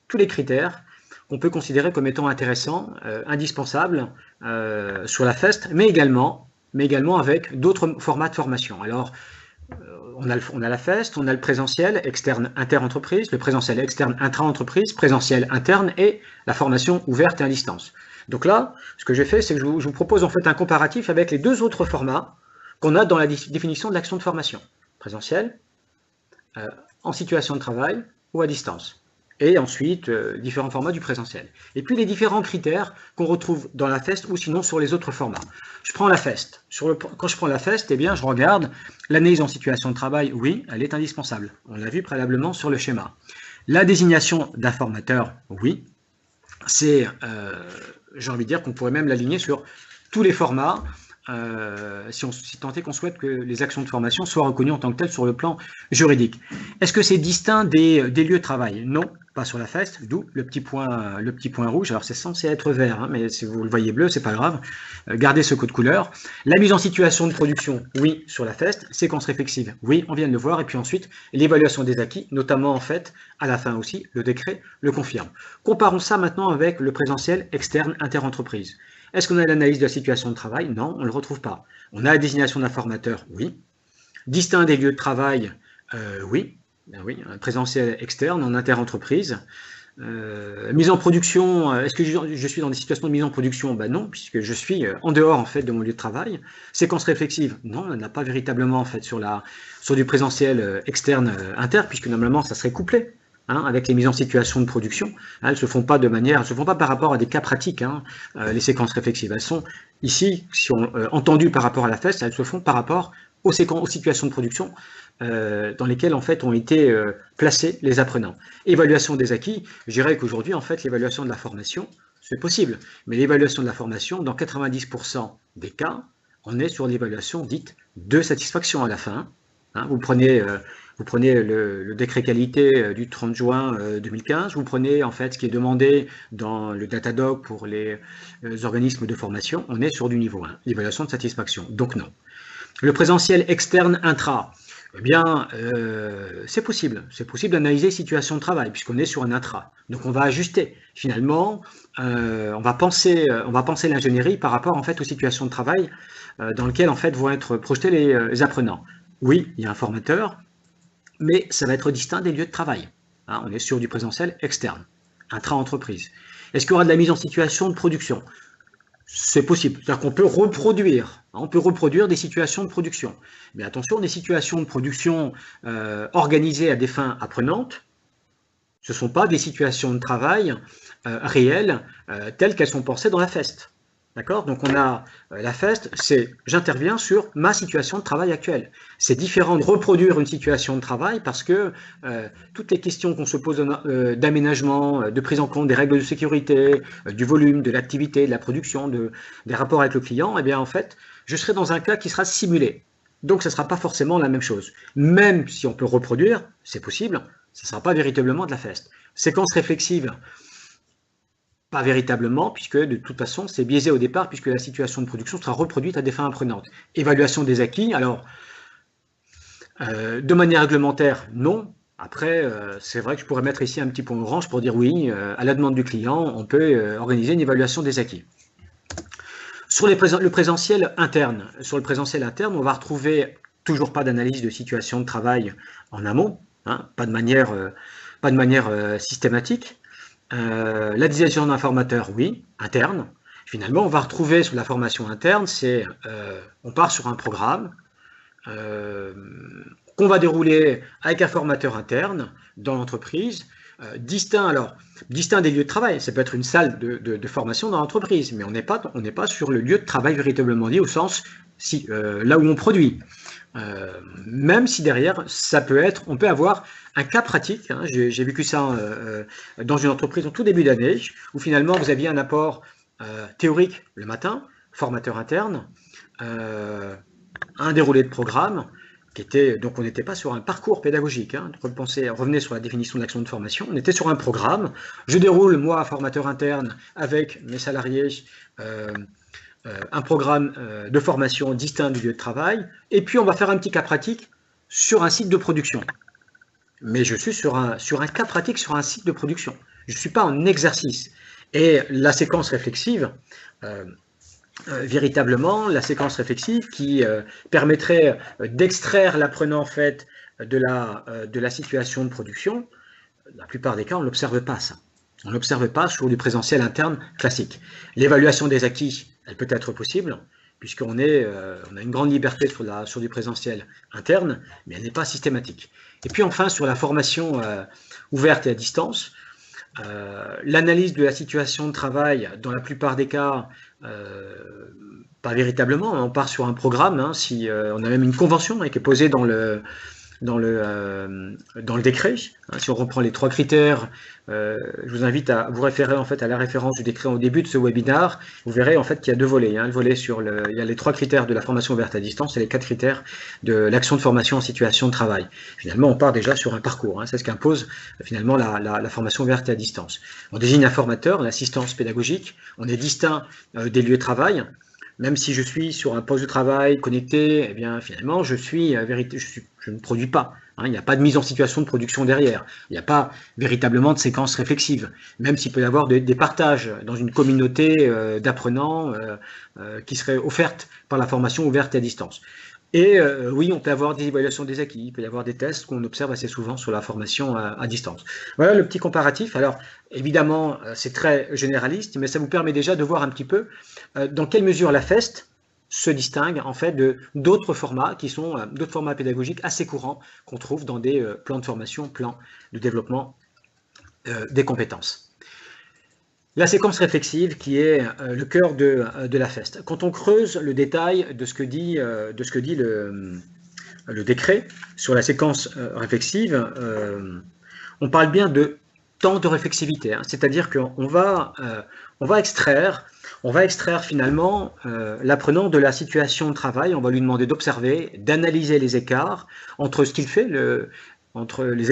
tous les critères qu'on peut considérer comme étant intéressants, indispensables sur la FEST, mais également avec d'autres formats de formation. Alors, on a la FEST, on a le présentiel externe inter-entreprise, le présentiel externe intra-entreprise, présentiel interne et la formation ouverte et à distance. Donc là, ce que j'ai fait, c'est que je vous propose en fait un comparatif avec les deux autres formats qu'on a dans la définition de l'action de formation. Présentiel, en situation de travail ou à distance. Et ensuite, différents formats du présentiel. Et puis les différents critères qu'on retrouve dans la FEST ou sinon sur les autres formats. Je prends la FEST. Quand je prends la FEST, eh bien, je regarde l'analyse en situation de travail, oui, elle est indispensable. On l'a vu préalablement sur le schéma. La désignation d'un formateur, oui. C'est, j'ai envie de dire qu'on pourrait même l'aligner sur tous les formats si tant est qu'on souhaite que les actions de formation soient reconnues en tant que telles sur le plan juridique. Est-ce que c'est distinct des lieux de travail? Non, pas sur la FEST, d'où le petit point rouge. Alors c'est censé être vert, hein, mais si vous le voyez bleu, c'est pas grave. Gardez ce code couleur. La mise en situation de production, oui, sur la FEST. Séquence réflexive, oui, on vient de le voir. Et puis ensuite, l'évaluation des acquis, notamment en fait, à la fin aussi, le décret le confirme. Comparons ça maintenant avec le présentiel externe interentreprise. Est-ce qu'on a l'analyse de la situation de travail? Non, on ne le retrouve pas. On a la désignation d'un formateur? Oui. Distinct des lieux de travail? Oui. Ben oui, présentiel externe en interentreprise. Mise en production, est-ce que je suis dans des situations de mise en production? Ben non, puisque je suis en dehors en fait de mon lieu de travail. Séquence réflexive? Non, on n'a pas véritablement en fait sur du présentiel externe inter, puisque normalement ça serait couplé. Hein, avec les mises en situation de production, hein, elles ne se font pas par rapport à des cas pratiques, hein, les séquences réflexives. Elles sont ici, si on entendues par rapport à la FEST, elles se font par rapport aux situations de production dans lesquelles en fait ont été placés les apprenants. Évaluation des acquis, je dirais qu'aujourd'hui en fait l'évaluation de la formation, c'est possible, mais l'évaluation de la formation, dans 90% des cas, on est sur l'évaluation dite de satisfaction à la fin. Hein, vous prenez le décret qualité du 30 juin 2015, vous prenez en fait ce qui est demandé dans le Datadog pour les organismes de formation, on est sur du niveau 1, l'évaluation de satisfaction, donc non. Le présentiel externe intra, eh bien c'est possible d'analyser situation de travail puisqu'on est sur un intra, donc on va ajuster finalement, on va penser l'ingénierie par rapport en fait aux situations de travail dans lesquelles en fait vont être projetés les apprenants. Oui, il y a un formateur, mais ça va être distinct des lieux de travail. Hein, on est sur du présentiel externe, intra-entreprise. Est-ce qu'il y aura de la mise en situation de production? C'est possible, c'est-à-dire qu'on peut reproduire, des situations de production. Mais attention, des situations de production organisées à des fins apprenantes, ce ne sont pas des situations de travail réelles telles qu'elles sont pensées dans la FEST. D'accord? Donc on a la FEST, c'est j'interviens sur ma situation de travail actuelle. C'est différent de reproduire une situation de travail parce que toutes les questions qu'on se pose d'aménagement, de prise en compte des règles de sécurité, du volume, de l'activité, de la production, des rapports avec le client, eh bien en fait, je serai dans un cas qui sera simulé. Donc ça ne sera pas forcément la même chose. Même si on peut reproduire, c'est possible, ça ne sera pas véritablement de la FEST. Séquence réflexive, pas véritablement, puisque de toute façon, c'est biaisé au départ, puisque la situation de production sera reproduite à des fins apprenantes. Évaluation des acquis, alors, de manière réglementaire, non. Après, c'est vrai que je pourrais mettre ici un petit point orange pour dire oui, à la demande du client, on peut organiser une évaluation des acquis. Sur le présentiel interne, on va retrouver toujours pas d'analyse de situation de travail en amont, hein, pas de manière systématique. La désignation d'un formateur, oui, interne. Finalement, on va retrouver sur la formation interne, on part sur un programme qu'on va dérouler avec un formateur interne dans l'entreprise, distinct des lieux de travail. Ça peut être une salle de formation dans l'entreprise, mais on n'est pas sur le lieu de travail véritablement dit au sens là où on produit. Même si derrière, on peut avoir un cas pratique, hein, j'ai vécu ça dans une entreprise en tout début d'année, où finalement vous aviez un apport théorique le matin, formateur interne, un déroulé de programme, donc on n'était pas sur un parcours pédagogique, hein, revenez sur la définition de l'action de formation, on était sur un programme, je déroule moi, formateur interne, avec mes salariés, un programme de formation distinct du lieu de travail, et puis on va faire un petit cas pratique sur un site de production. Mais je suis sur un cas pratique sur un site de production. Je ne suis pas en exercice. Et la séquence réflexive, véritablement, la séquence réflexive qui permettrait d'extraire l'apprenant en fait de la situation de production, la plupart des cas, on ne l'observe pas ça. On n'observe pas sur du présentiel interne classique. L'évaluation des acquis, elle peut être possible, puisqu'on a une grande liberté sur du présentiel interne, mais elle n'est pas systématique. Et puis enfin, sur la formation ouverte et à distance, l'analyse de la situation de travail, dans la plupart des cas, pas véritablement, on part sur un programme, hein, si on a même une convention qui est posée dans dans le décret. Si on reprend les 3 critères, je vous invite à vous référer en fait à la référence du décret au début de ce webinaire. Vous verrez en fait qu'il y a 2 volets. Le volet il y a les 3 critères de la formation ouverte à distance et les 4 critères de l'action de formation en situation de travail. Finalement, on part déjà sur un parcours. C'est ce qu'impose finalement la formation ouverte à distance. On désigne un formateur, l'assistance pédagogique. On est distinct des lieux de travail. Même si je suis sur un poste de travail connecté, eh bien finalement je ne produis pas. Il n'y a pas de mise en situation de production derrière. Il n'y a pas véritablement de séquence réflexive. Même s'il peut y avoir des partages dans une communauté d'apprenants qui seraient offertes par la formation ouverte à distance. Et oui, on peut avoir des évaluations des acquis, il peut y avoir des tests qu'on observe assez souvent sur la formation à distance. Voilà le petit comparatif. Alors, évidemment, c'est très généraliste, mais ça vous permet déjà de voir un petit peu dans quelle mesure la FEST se distingue en fait d'autres formats qui sont d'autres formats pédagogiques assez courants qu'on trouve dans des plans de formation, plans de développement des compétences. La séquence réflexive qui est le cœur de la FEST. Quand on creuse le détail de ce que dit le décret sur la séquence réflexive, on parle bien de temps de réflexivité, c'est-à-dire qu'on va extraire finalement l'apprenant de la situation de travail, on va lui demander d'observer, d'analyser les écarts entre ce qu'il fait, entre les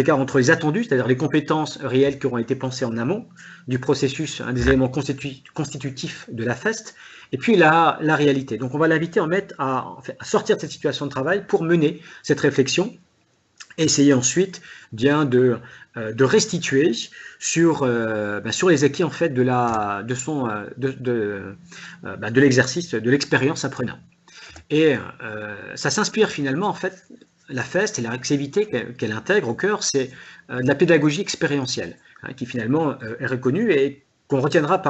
attendus, c'est-à-dire les compétences réelles qui auront été pensées en amont du processus, un des éléments constitutifs de la FEST, et puis la réalité. Donc on va l'inviter à sortir de cette situation de travail pour mener cette réflexion et essayer ensuite bien de restituer sur les acquis en fait de l'exercice, de l'expérience apprenant. Et ça s'inspire finalement en fait. La FEST et la réflexivité qu'elle intègre au cœur, c'est de la pédagogie expérientielle, qui finalement est reconnue et qu'on retiendra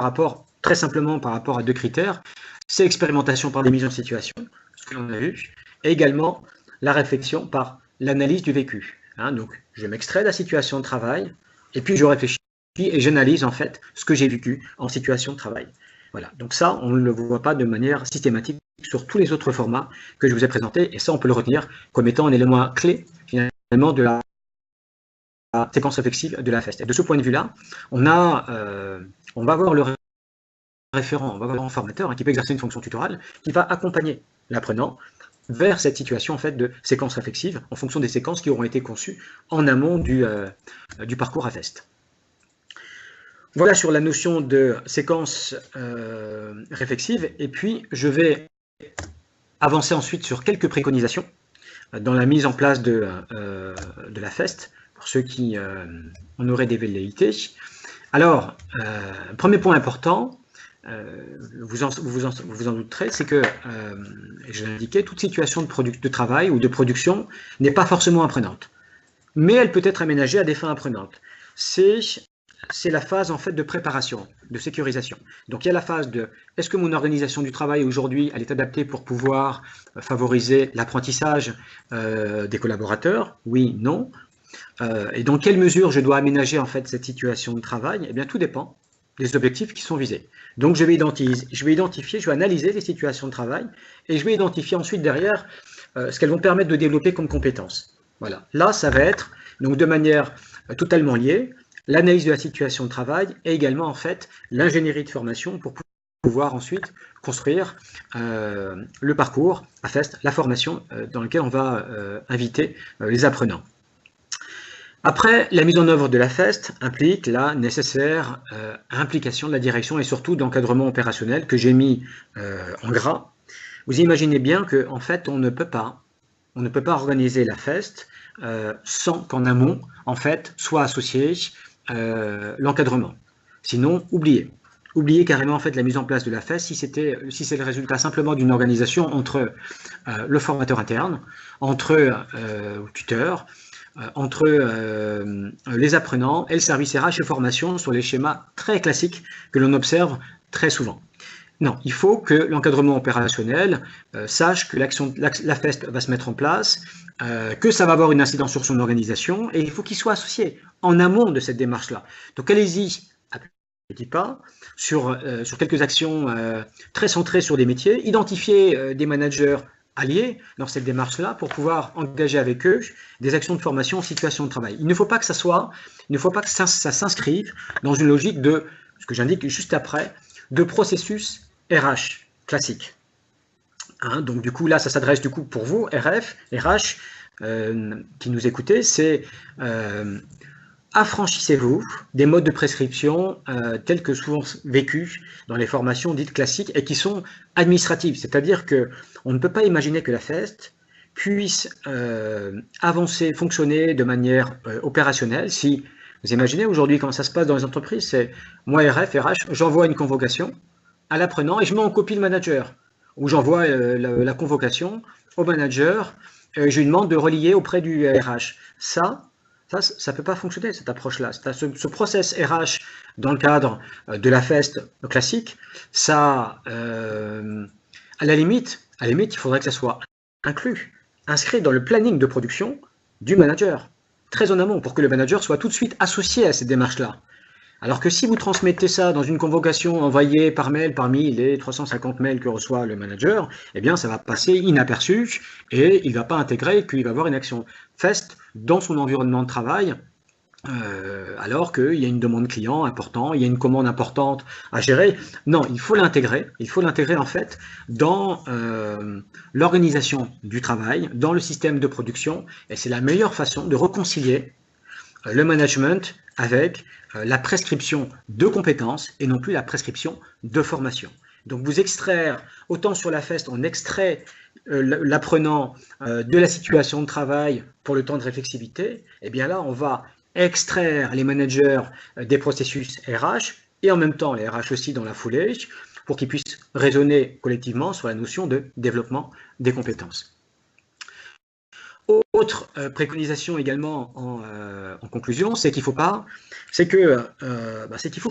très simplement par rapport à 2 critères, c'est l'expérimentation par des mises en situation, ce que l'on a vu, et également la réflexion par l'analyse du vécu. Donc, je m'extrais de la situation de travail, et puis je réfléchis et j'analyse en fait ce que j'ai vécu en situation de travail. Voilà, donc ça, on ne le voit pas de manière systématique sur tous les autres formats que je vous ai présentés, et ça, on peut le retenir comme étant un élément clé, finalement, de la séquence réflexive de la FEST. Et de ce point de vue-là, on va avoir le référent, on va avoir un formateur qui peut exercer une fonction tutorale, qui va accompagner l'apprenant vers cette situation en fait, de séquence réflexive, en fonction des séquences qui auront été conçues en amont du parcours à FEST. Voilà sur la notion de séquence réflexive, et puis je vais avancer ensuite sur quelques préconisations dans la mise en place de la FEST, pour ceux qui en auraient des velléités. Alors, premier point important, vous en douterez, c'est que, je l'ai indiqué, toute situation de travail ou de production n'est pas forcément apprenante, mais elle peut être aménagée à des fins apprenantes. C'est la phase en fait de préparation, de sécurisation. Donc il y a la phase de est-ce que mon organisation du travail aujourd'hui elle est adaptée pour pouvoir favoriser l'apprentissage des collaborateurs? Oui, non. Et dans quelle mesure je dois aménager en fait cette situation de travail? Eh bien tout dépend des objectifs qui sont visés. Donc je vais identifier, je vais analyser les situations de travail et je vais identifier ensuite derrière ce qu'elles vont permettre de développer comme compétences. Voilà. Là ça va être donc de manière totalement liée l'analyse de la situation de travail et également en fait l'ingénierie de formation pour pouvoir ensuite construire le parcours à FEST, la formation dans laquelle on va inviter les apprenants. Après, la mise en œuvre de la FEST implique la nécessaire implication de la direction et surtout d'encadrement opérationnel que j'ai mis en gras. Vous imaginez bien qu'en fait, on ne peut pas organiser la FEST sans qu'en amont, en fait, soit associé l'encadrement. Sinon, oubliez carrément en fait la mise en place de la FEST si c'est le résultat simplement d'une organisation entre le formateur interne, entre tuteurs, entre les apprenants et le service RH et formation sur les schémas très classiques que l'on observe très souvent. Non, il faut que l'encadrement opérationnel sache que la FEST va se mettre en place, que ça va avoir une incidence sur son organisation, et il faut qu'il soit associé en amont de cette démarche-là. Donc allez-y à petits pas sur quelques actions très centrées sur des métiers, identifiez des managers alliés dans cette démarche-là pour pouvoir engager avec eux des actions de formation en situation de travail. Il ne faut pas que ça s'inscrive dans une logique de, ce que j'indique juste après, de processus RH classique. Hein, donc du coup, là, ça s'adresse du coup pour vous, RH, qui nous écoutez, c'est affranchissez-vous des modes de prescription tels que souvent vécus dans les formations dites classiques et qui sont administratives. C'est-à-dire qu'on ne peut pas imaginer que la FEST puisse avancer, fonctionner de manière opérationnelle. Si vous imaginez aujourd'hui comment ça se passe dans les entreprises, c'est moi RH, j'envoie une convocation à l'apprenant et je mets en copie le manager. Ou j'envoie la convocation au manager, je lui demande de relier auprès du RH. Ça ne peut pas fonctionner, cette approche-là. Ce process RH dans le cadre de la FEST classique, ça, à la limite, il faudrait que ça soit inclus, inscrit dans le planning de production du manager, très en amont, pour que le manager soit tout de suite associé à cette démarche-là. Alors que si vous transmettez ça dans une convocation envoyée par mail parmi les 350 mails que reçoit le manager, eh bien ça va passer inaperçu et il ne va pas intégrer qu'il va avoir une action FEST dans son environnement de travail, alors qu'il y a une demande client importante, il y a une commande importante à gérer. Non, il faut l'intégrer en fait dans l'organisation du travail, dans le système de production, et c'est la meilleure façon de réconcilier le management avec la prescription de compétences et non plus la prescription de formation. Donc vous extraire, autant sur la FEST, on extrait l'apprenant de la situation de travail pour le temps de réflexivité, et bien là on va extraire les managers des processus RH et en même temps les RH aussi dans la foulée pour qu'ils puissent raisonner collectivement sur la notion de développement des compétences. Autre préconisation également en conclusion, c'est qu'il faut quand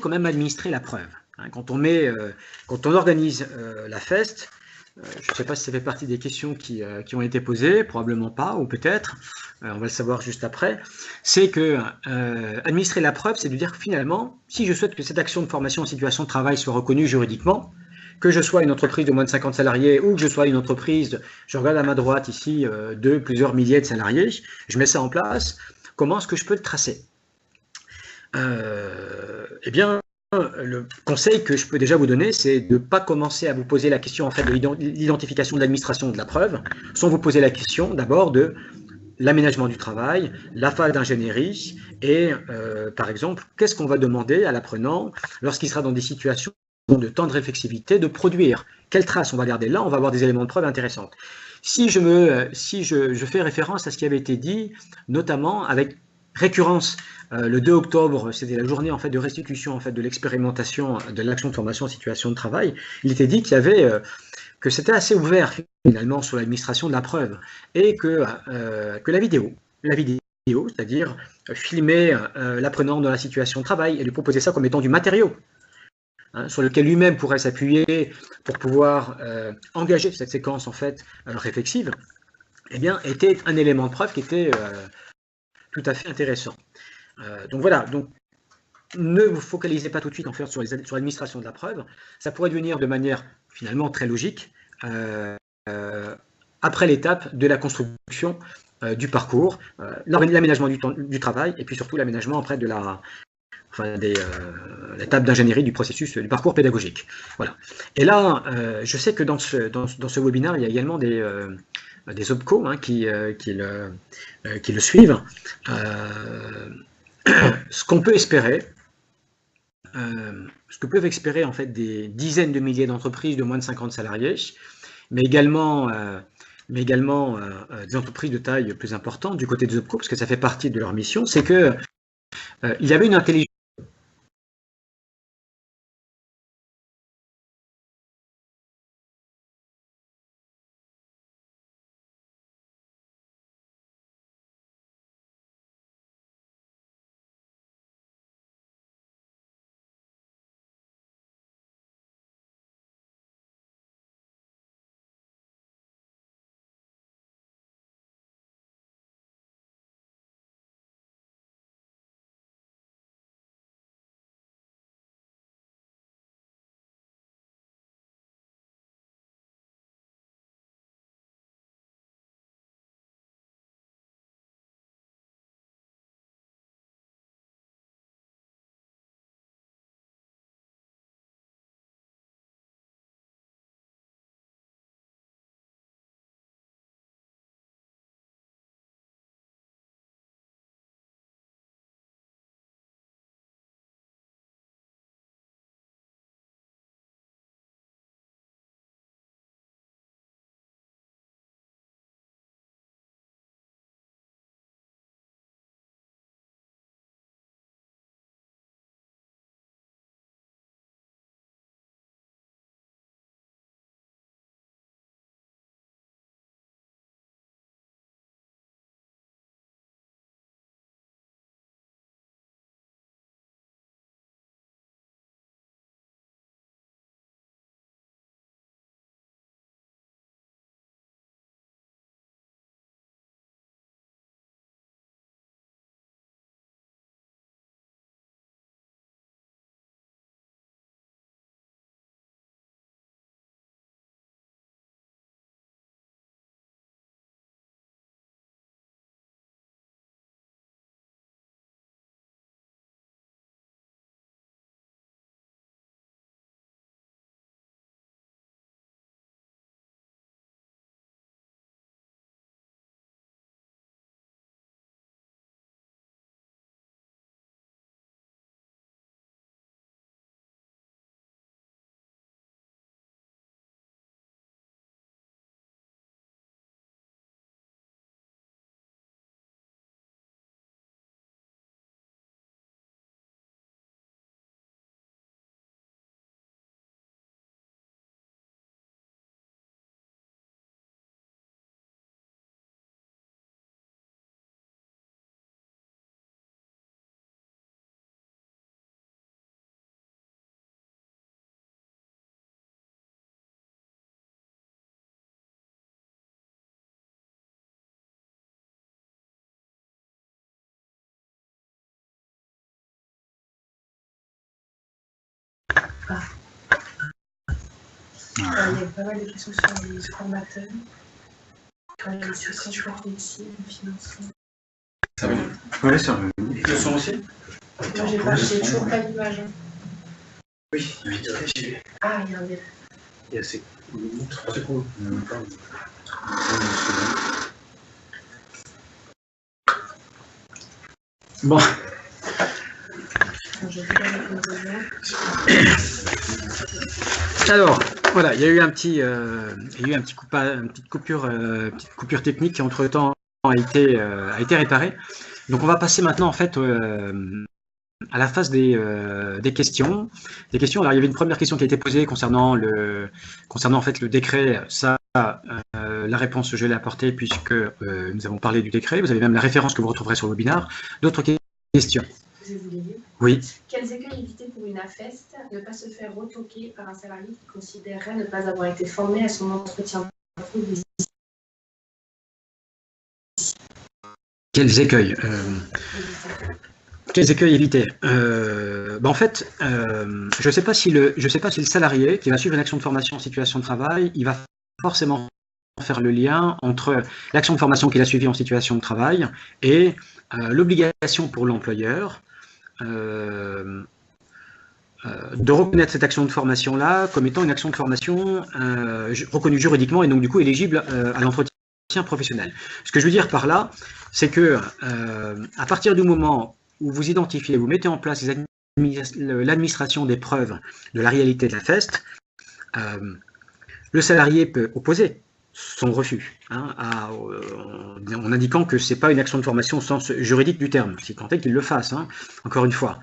même administrer la preuve. Hein, quand on organise la FEST, je ne sais pas si ça fait partie des questions qui ont été posées, probablement pas, ou peut-être, on va le savoir juste après, c'est que administrer la preuve, c'est de dire que finalement, si je souhaite que cette action de formation en situation de travail soit reconnue juridiquement, que je sois une entreprise de moins de 50 salariés ou que je sois une entreprise, je regarde à ma droite ici, de plusieurs milliers de salariés, je mets ça en place, comment est-ce que je peux le tracer? Eh bien, le conseil que je peux déjà vous donner, c'est de ne pas commencer à vous poser la question en fait, de l'identification de l'administration de la preuve, sans vous poser la question d'abord de l'aménagement du travail, la phase d'ingénierie et, par exemple, qu'est-ce qu'on va demander à l'apprenant lorsqu'il sera dans des situations de temps de réflexivité, de produire. Quelles traces on va garder? Là, on va avoir des éléments de preuve intéressants. Si je fais référence à ce qui avait été dit, notamment avec récurrence, le 2 octobre, c'était la journée en fait de restitution en fait de l'expérimentation de l'action de formation en situation de travail. Il était dit qu'il y avait que c'était assez ouvert finalement sur l'administration de la preuve et que la vidéo, c'est-à-dire filmer l'apprenant dans la situation de travail et lui proposer ça comme étant du matériau sur lequel lui-même pourrait s'appuyer pour pouvoir engager cette séquence en fait réflexive, eh bien, était un élément de preuve qui était tout à fait intéressant. Donc voilà, donc ne vous focalisez pas tout de suite en fait sur l'administration de la preuve, ça pourrait devenir de manière finalement très logique après l'étape de la construction du parcours, l'aménagement du travail et puis surtout l'aménagement après de l'étape d'ingénierie du processus, du parcours pédagogique. Voilà. Et là, je sais que dans ce webinaire, il y a également des OPCO qui le suivent. Ce qu'on peut espérer, ce que peuvent espérer en fait des dizaines de milliers d'entreprises de moins de 50 salariés, mais également des entreprises de taille plus importante du côté des OPCO, parce que ça fait partie de leur mission, c'est que il y avait une intelligence Il y a pas mal de questions sur les formateurs. Quand les séquences réflexives, financières. Ça va. Oui, ça va. Le son aussi? Moi, j'ai toujours pas d'image. Hein. Oui, Ah, il y a un délai. il y a ces 3 secondes. Bon. Alors, voilà, il y a eu une petite coupure technique qui entre-temps a été réparée. Donc on va passer maintenant en fait à la phase des questions. Alors il y avait une première question qui a été posée concernant en fait le décret. Ça, la réponse je l'ai apportée puisque nous avons parlé du décret. Vous avez même la référence que vous retrouverez sur le webinaire. D'autres questions? Je vous l'ai dit. Oui. Quels écueils éviter pour une AFEST? Ne pas se faire retoquer par un salarié qui considérerait ne pas avoir été formé à son entretien. Quels écueils éviter? En fait, je ne sais pas si le salarié qui va suivre une action de formation en situation de travail, il va forcément faire le lien entre l'action de formation qu'il a suivie en situation de travail et l'obligation pour l'employeur de reconnaître cette action de formation-là comme étant une action de formation reconnue juridiquement et donc du coup éligible à l'entretien professionnel. Ce que je veux dire par là, c'est que à partir du moment où vous identifiez, vous mettez en place l'administration des preuves de la réalité de la FEST, le salarié peut opposer son refus, en indiquant que ce n'est pas une action de formation au sens juridique du terme, si tant est qu'il le fasse, encore une fois.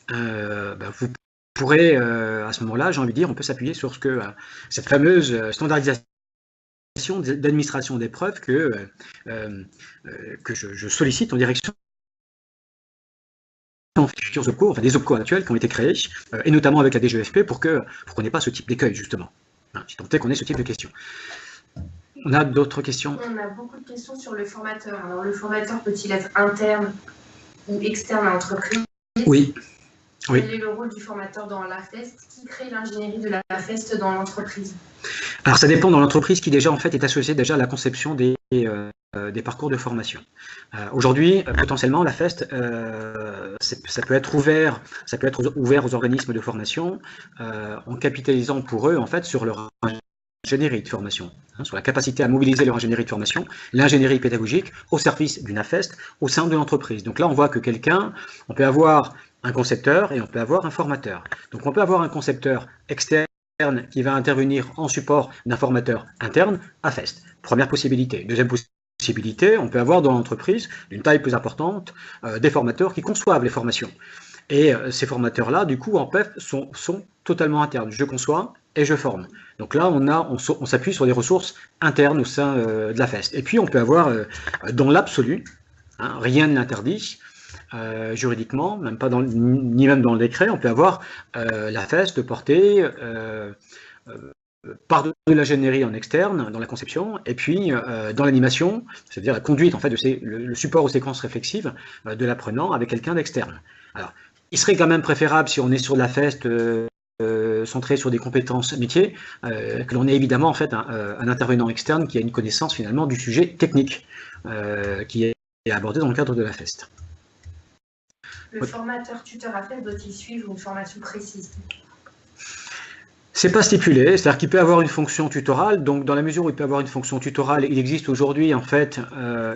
Vous pourrez, à ce moment-là, j'ai envie de dire, on peut s'appuyer sur cette fameuse standardisation d'administration des preuves que je sollicite en direction futurs OPCO, enfin des OPCO actuels qui ont été créés, et notamment avec la DGEFP, pour qu'on n'ait pas ce type d'écueil, justement. Si tant est qu'on ait ce type de questions. On a d'autres questions? On a beaucoup de questions sur le formateur. Alors, le formateur peut-il être interne ou externe à l'entreprise? Oui. Oui. Quel est le rôle du formateur dans la FEST? Qui crée l'ingénierie de la FEST dans l'entreprise? Alors, ça dépend dans l'entreprise qui déjà en fait est associée déjà à la conception des parcours de formation. Aujourd'hui, potentiellement, la FEST, ça peut être ouvert aux organismes de formation en capitalisant pour eux en fait sur leur ingénierie de formation, sur la capacité à mobiliser leur ingénierie de formation, l'ingénierie pédagogique au service d'une AFEST au sein de l'entreprise. Donc là, on voit que on peut avoir un concepteur et on peut avoir un formateur. Donc on peut avoir un concepteur externe qui va intervenir en support d'un formateur interne, AFEST. Première possibilité. Deuxième possibilité, on peut avoir dans l'entreprise, d'une taille plus importante, des formateurs qui conçoivent les formations. Et ces formateurs-là, du coup, en PEF, sont totalement internes. Je conçois et je forme. Donc là, on s'appuie sur des ressources internes au sein de la FEST. Et puis, on peut avoir, dans l'absolu, rien ne l'interdit, juridiquement, ni même dans le décret, on peut avoir la FEST portée par de l'ingénierie en externe, dans la conception, et puis dans l'animation, c'est-à-dire la conduite, en fait, le support aux séquences réflexives de l'apprenant avec quelqu'un d'externe. Alors, il serait quand même préférable, si on est sur la FEST centré sur des compétences métiers, que l'on ait évidemment en fait un intervenant externe qui a une connaissance finalement du sujet technique qui est abordé dans le cadre de la FEST. Le formateur tuteur AFEST doit-il suivre une formation précise? C'est pas stipulé, c'est-à-dire qu'il peut avoir une fonction tutorale, donc dans la mesure où il peut avoir une fonction tutorale, il existe aujourd'hui en fait,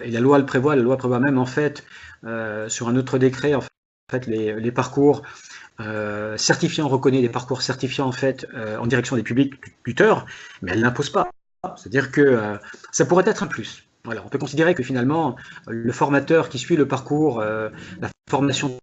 et la loi prévoit même en fait, sur un autre décret, en fait les parcours certifiant, reconnaît des parcours certifiants en fait en direction des publics tuteurs, mais elle n'impose pas. C'est-à-dire que ça pourrait être un plus. Voilà, on peut considérer que finalement le formateur qui suit le parcours, la formation,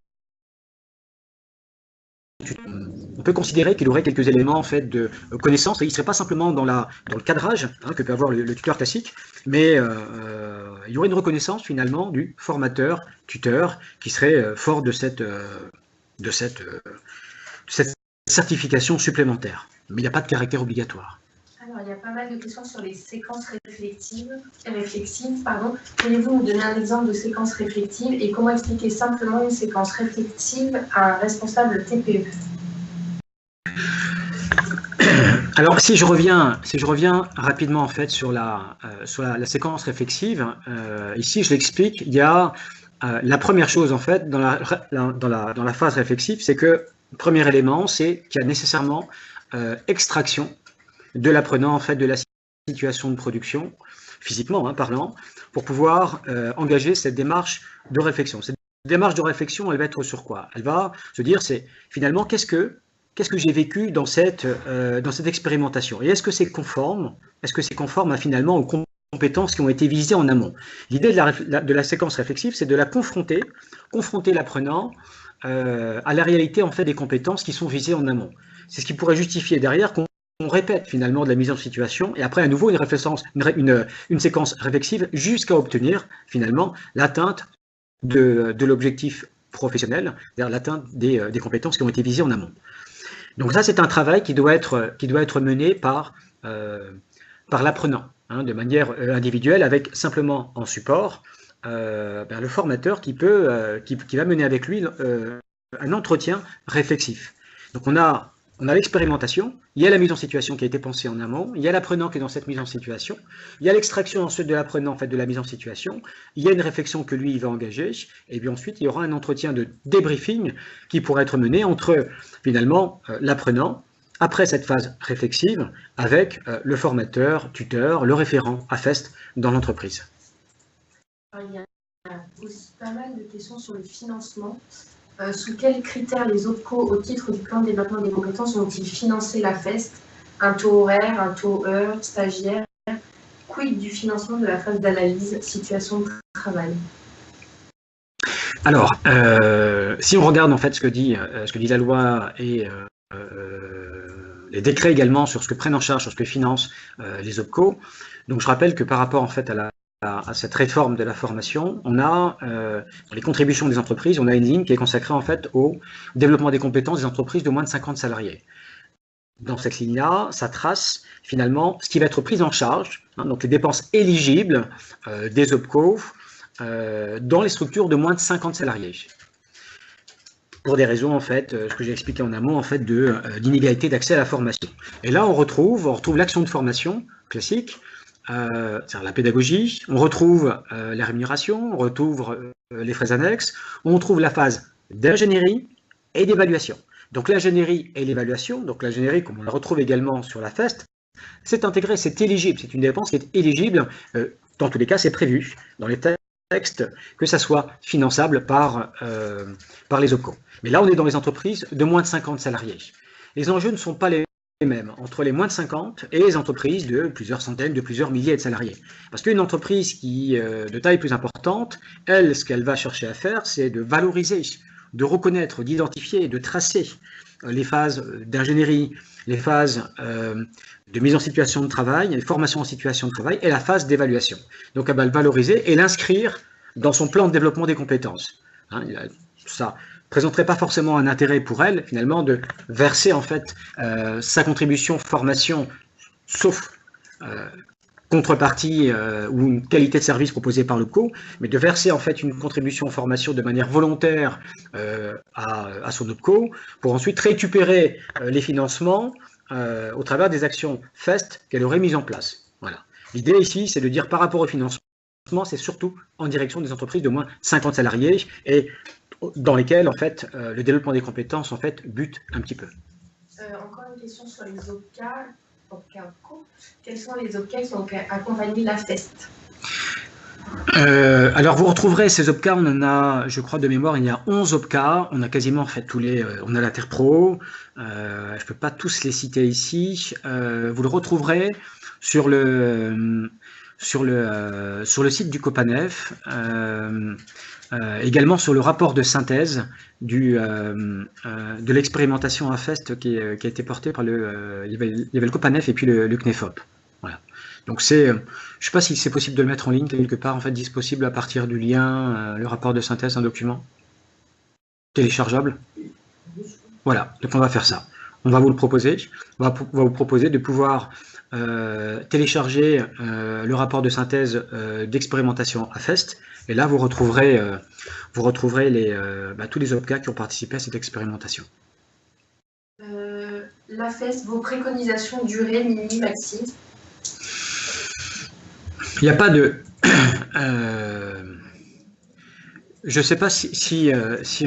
on peut considérer qu'il aurait quelques éléments en fait de connaissance. Il ne serait pas simplement dans le cadrage que peut avoir le tuteur classique, mais il y aurait une reconnaissance finalement du formateur tuteur qui serait fort de cette certification supplémentaire. Mais il n'y a pas de caractère obligatoire. Alors, il y a pas mal de questions sur les séquences réflexives. Pourriez-vous nous donner un exemple de séquence réflexive et comment expliquer simplement une séquence réflexive à un responsable TPE? Alors, si je reviens rapidement en fait sur la séquence réflexive, ici je l'explique, il y a la première chose en fait dans la phase réflexive, c'est que le premier élément, c'est qu'il y a nécessairement extraction de l'apprenant en fait de la situation de production, physiquement parlant, pour pouvoir engager cette démarche de réflexion. Cette démarche de réflexion, elle va être sur quoi? Elle va se dire, c'est finalement qu'est-ce que j'ai vécu dans cette expérimentation? Et est-ce que c'est conforme finalement aux compétences qui ont été visées en amont? L'idée de la séquence réflexive, c'est de la confronter l'apprenant à la réalité en fait des compétences qui sont visées en amont. C'est ce qui pourrait justifier derrière qu'on répète finalement de la mise en situation et après à nouveau une séquence réflexive jusqu'à obtenir finalement l'atteinte de l'objectif professionnel, c'est-à-dire l'atteinte des compétences qui ont été visées en amont. Donc ça, c'est un travail qui doit être mené par l'apprenant, de manière individuelle, avec simplement en support le formateur qui va mener avec lui un entretien réflexif. Donc on a l'expérimentation, il y a la mise en situation qui a été pensée en amont, il y a l'apprenant qui est dans cette mise en situation, il y a l'extraction ensuite de l'apprenant en fait de la mise en situation, il y a une réflexion que lui il va engager, et puis ensuite il y aura un entretien de débriefing qui pourrait être mené entre finalement l'apprenant après cette phase réflexive avec le formateur, tuteur, le référent AFEST dans l'entreprise. Il y a aussi pas mal de questions sur le financement. Sous quels critères les OPCO, au titre du plan de développement des compétences, ont-ils financé la FEST? Un taux horaire, un taux heure, stagiaire? Quid du financement de la phase d'analyse, situation de travail? Alors, si on regarde en fait ce que dit la loi et les décrets également sur ce que prennent en charge, sur ce que financent les OPCO, donc je rappelle que par rapport en fait à cette réforme de la formation, on a dans les contributions des entreprises, on a une ligne qui est consacrée en fait au développement des compétences des entreprises de moins de 50 salariés. Dans cette ligne-là, ça trace finalement ce qui va être pris en charge, donc les dépenses éligibles des OPCO dans les structures de moins de 50 salariés. Pour des raisons en fait, ce que j'ai expliqué en amont en fait d'inégalité d'accès à la formation. Et là, on retrouve l'action de formation classique. C'est-à-dire la pédagogie, on retrouve la rémunération, on retrouve les frais annexes, on trouve la phase d'ingénierie et d'évaluation. Donc l'ingénierie et l'évaluation, donc l'ingénierie comme on la retrouve également sur la FEST, c'est intégré, c'est éligible, c'est une dépense qui est éligible, dans tous les cas c'est prévu dans les textes que ça soit finançable par les OPCO. Mais là on est dans les entreprises de moins de 50 salariés. Les enjeux ne sont pas les mêmes entre les moins de 50 et les entreprises de plusieurs centaines, de plusieurs milliers de salariés. Parce qu'une entreprise qui de taille plus importante, elle, ce qu'elle va chercher à faire, c'est de valoriser, de reconnaître, d'identifier, de tracer les phases d'ingénierie, les phases de mise en situation de travail, les formations en situation de travail et la phase d'évaluation. Donc elle va le valoriser et l'inscrire dans son plan de développement des compétences. Ça présenterait pas forcément un intérêt pour elle, finalement, de verser en fait sa contribution formation, sauf contrepartie ou une qualité de service proposée par le co, mais de verser en fait une contribution formation de manière volontaire à son OPCO, pour ensuite récupérer les financements au travers des actions FEST qu'elle aurait mises en place. Voilà. L'idée ici, c'est de dire par rapport au financement, c'est surtout en direction des entreprises de moins de 50 salariés et dans lesquels, en fait, le développement des compétences, en fait, bute un petit peu. Encore une question sur les OPCA. Quels sont les OPCA qui ont accompagné la FEST? Alors, vous retrouverez ces OPCA, on en a, je crois, de mémoire, il y a 11 OPCA, on a quasiment, en fait, on a l'Interpro, je ne peux pas tous les citer ici, vous le retrouverez sur le site du Copanef, également sur le rapport de synthèse de l'expérimentation AFEST qui a été porté par il y avait le Copanef et puis le CNEFOP. Voilà. Donc je ne sais pas si c'est possible de le mettre en ligne quelque part, en fait, disponible à partir du lien, le rapport de synthèse d'un document téléchargeable. Voilà, donc on va faire ça. On va vous le proposer. On va vous proposer de pouvoir télécharger le rapport de synthèse d'expérimentation AFEST. Et là, vous retrouverez tous les OPCA qui ont participé à cette expérimentation. la FEST, vos préconisations durée, mini, maxi? Il n'y a pas de... je ne sais pas si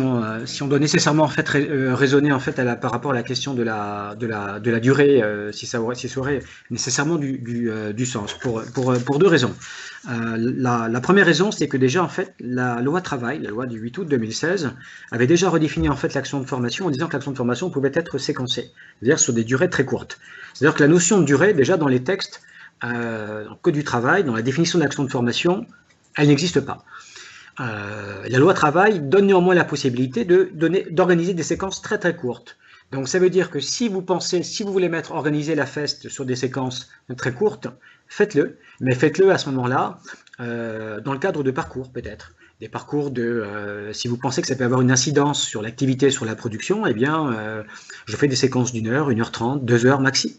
on doit nécessairement en fait raisonner en fait par rapport à la question de la durée, si ça aurait nécessairement du sens pour deux raisons. La première raison, c'est que déjà en fait la loi travail, la loi du 8 août 2016, avait déjà redéfini en fait l'action de formation en disant que l'action de formation pouvait être séquencée, c'est-à-dire sur des durées très courtes. C'est-à-dire que la notion de durée, déjà dans les textes Code du travail, dans la définition de l'action de formation, elle n'existe pas. La loi travail donne néanmoins la possibilité d'organiser des séquences très très courtes. Donc ça veut dire que si vous voulez organiser la FEST sur des séquences très courtes, faites-le, mais faites-le à ce moment-là dans le cadre de parcours peut-être. Des parcours si vous pensez que ça peut avoir une incidence sur l'activité, sur la production, eh bien je fais des séquences d'1 heure, 1h30, 2 heures maxi.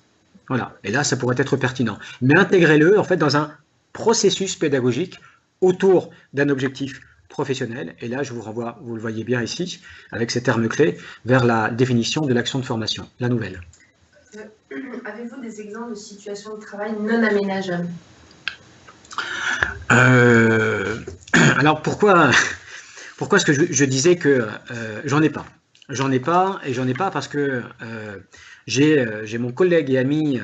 Voilà, et là ça pourrait être pertinent. Mais intégrez-le en fait dans un processus pédagogique autour d'un objectif professionnel, et là je vous renvoie, vous le voyez bien ici, avec ces termes clés, vers la définition de l'action de formation, la nouvelle. Avez-vous des exemples de situations de travail non aménageables? Alors pourquoi est-ce que je disais que j'en ai pas? J'en ai pas parce que j'ai mon collègue et ami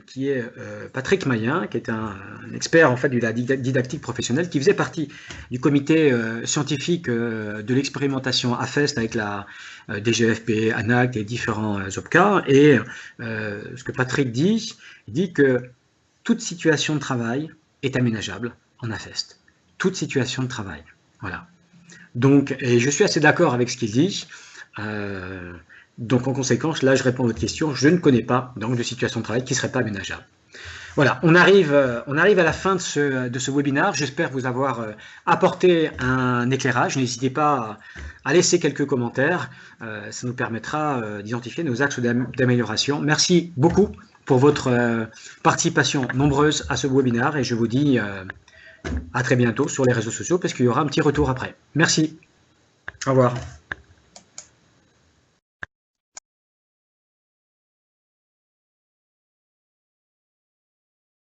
qui est Patrick Mayen, qui est un expert en fait de la didactique professionnelle, qui faisait partie du comité scientifique de l'expérimentation AFEST avec la DGFP, ANAC et différents OPCA. Et ce que Patrick dit, il dit que toute situation de travail est aménageable en AFEST. Toute situation de travail. Voilà. Donc, et je suis assez d'accord avec ce qu'il dit. Donc, en conséquence, là, je réponds à votre question. Je ne connais pas donc, de situation de travail qui ne serait pas aménageable. Voilà, on arrive à la fin de ce webinaire. J'espère vous avoir apporté un éclairage. N'hésitez pas à laisser quelques commentaires. Ça nous permettra d'identifier nos axes d'amélioration. Merci beaucoup pour votre participation nombreuse à ce webinaire et je vous dis à très bientôt sur les réseaux sociaux parce qu'il y aura un petit retour après. Merci. Au revoir.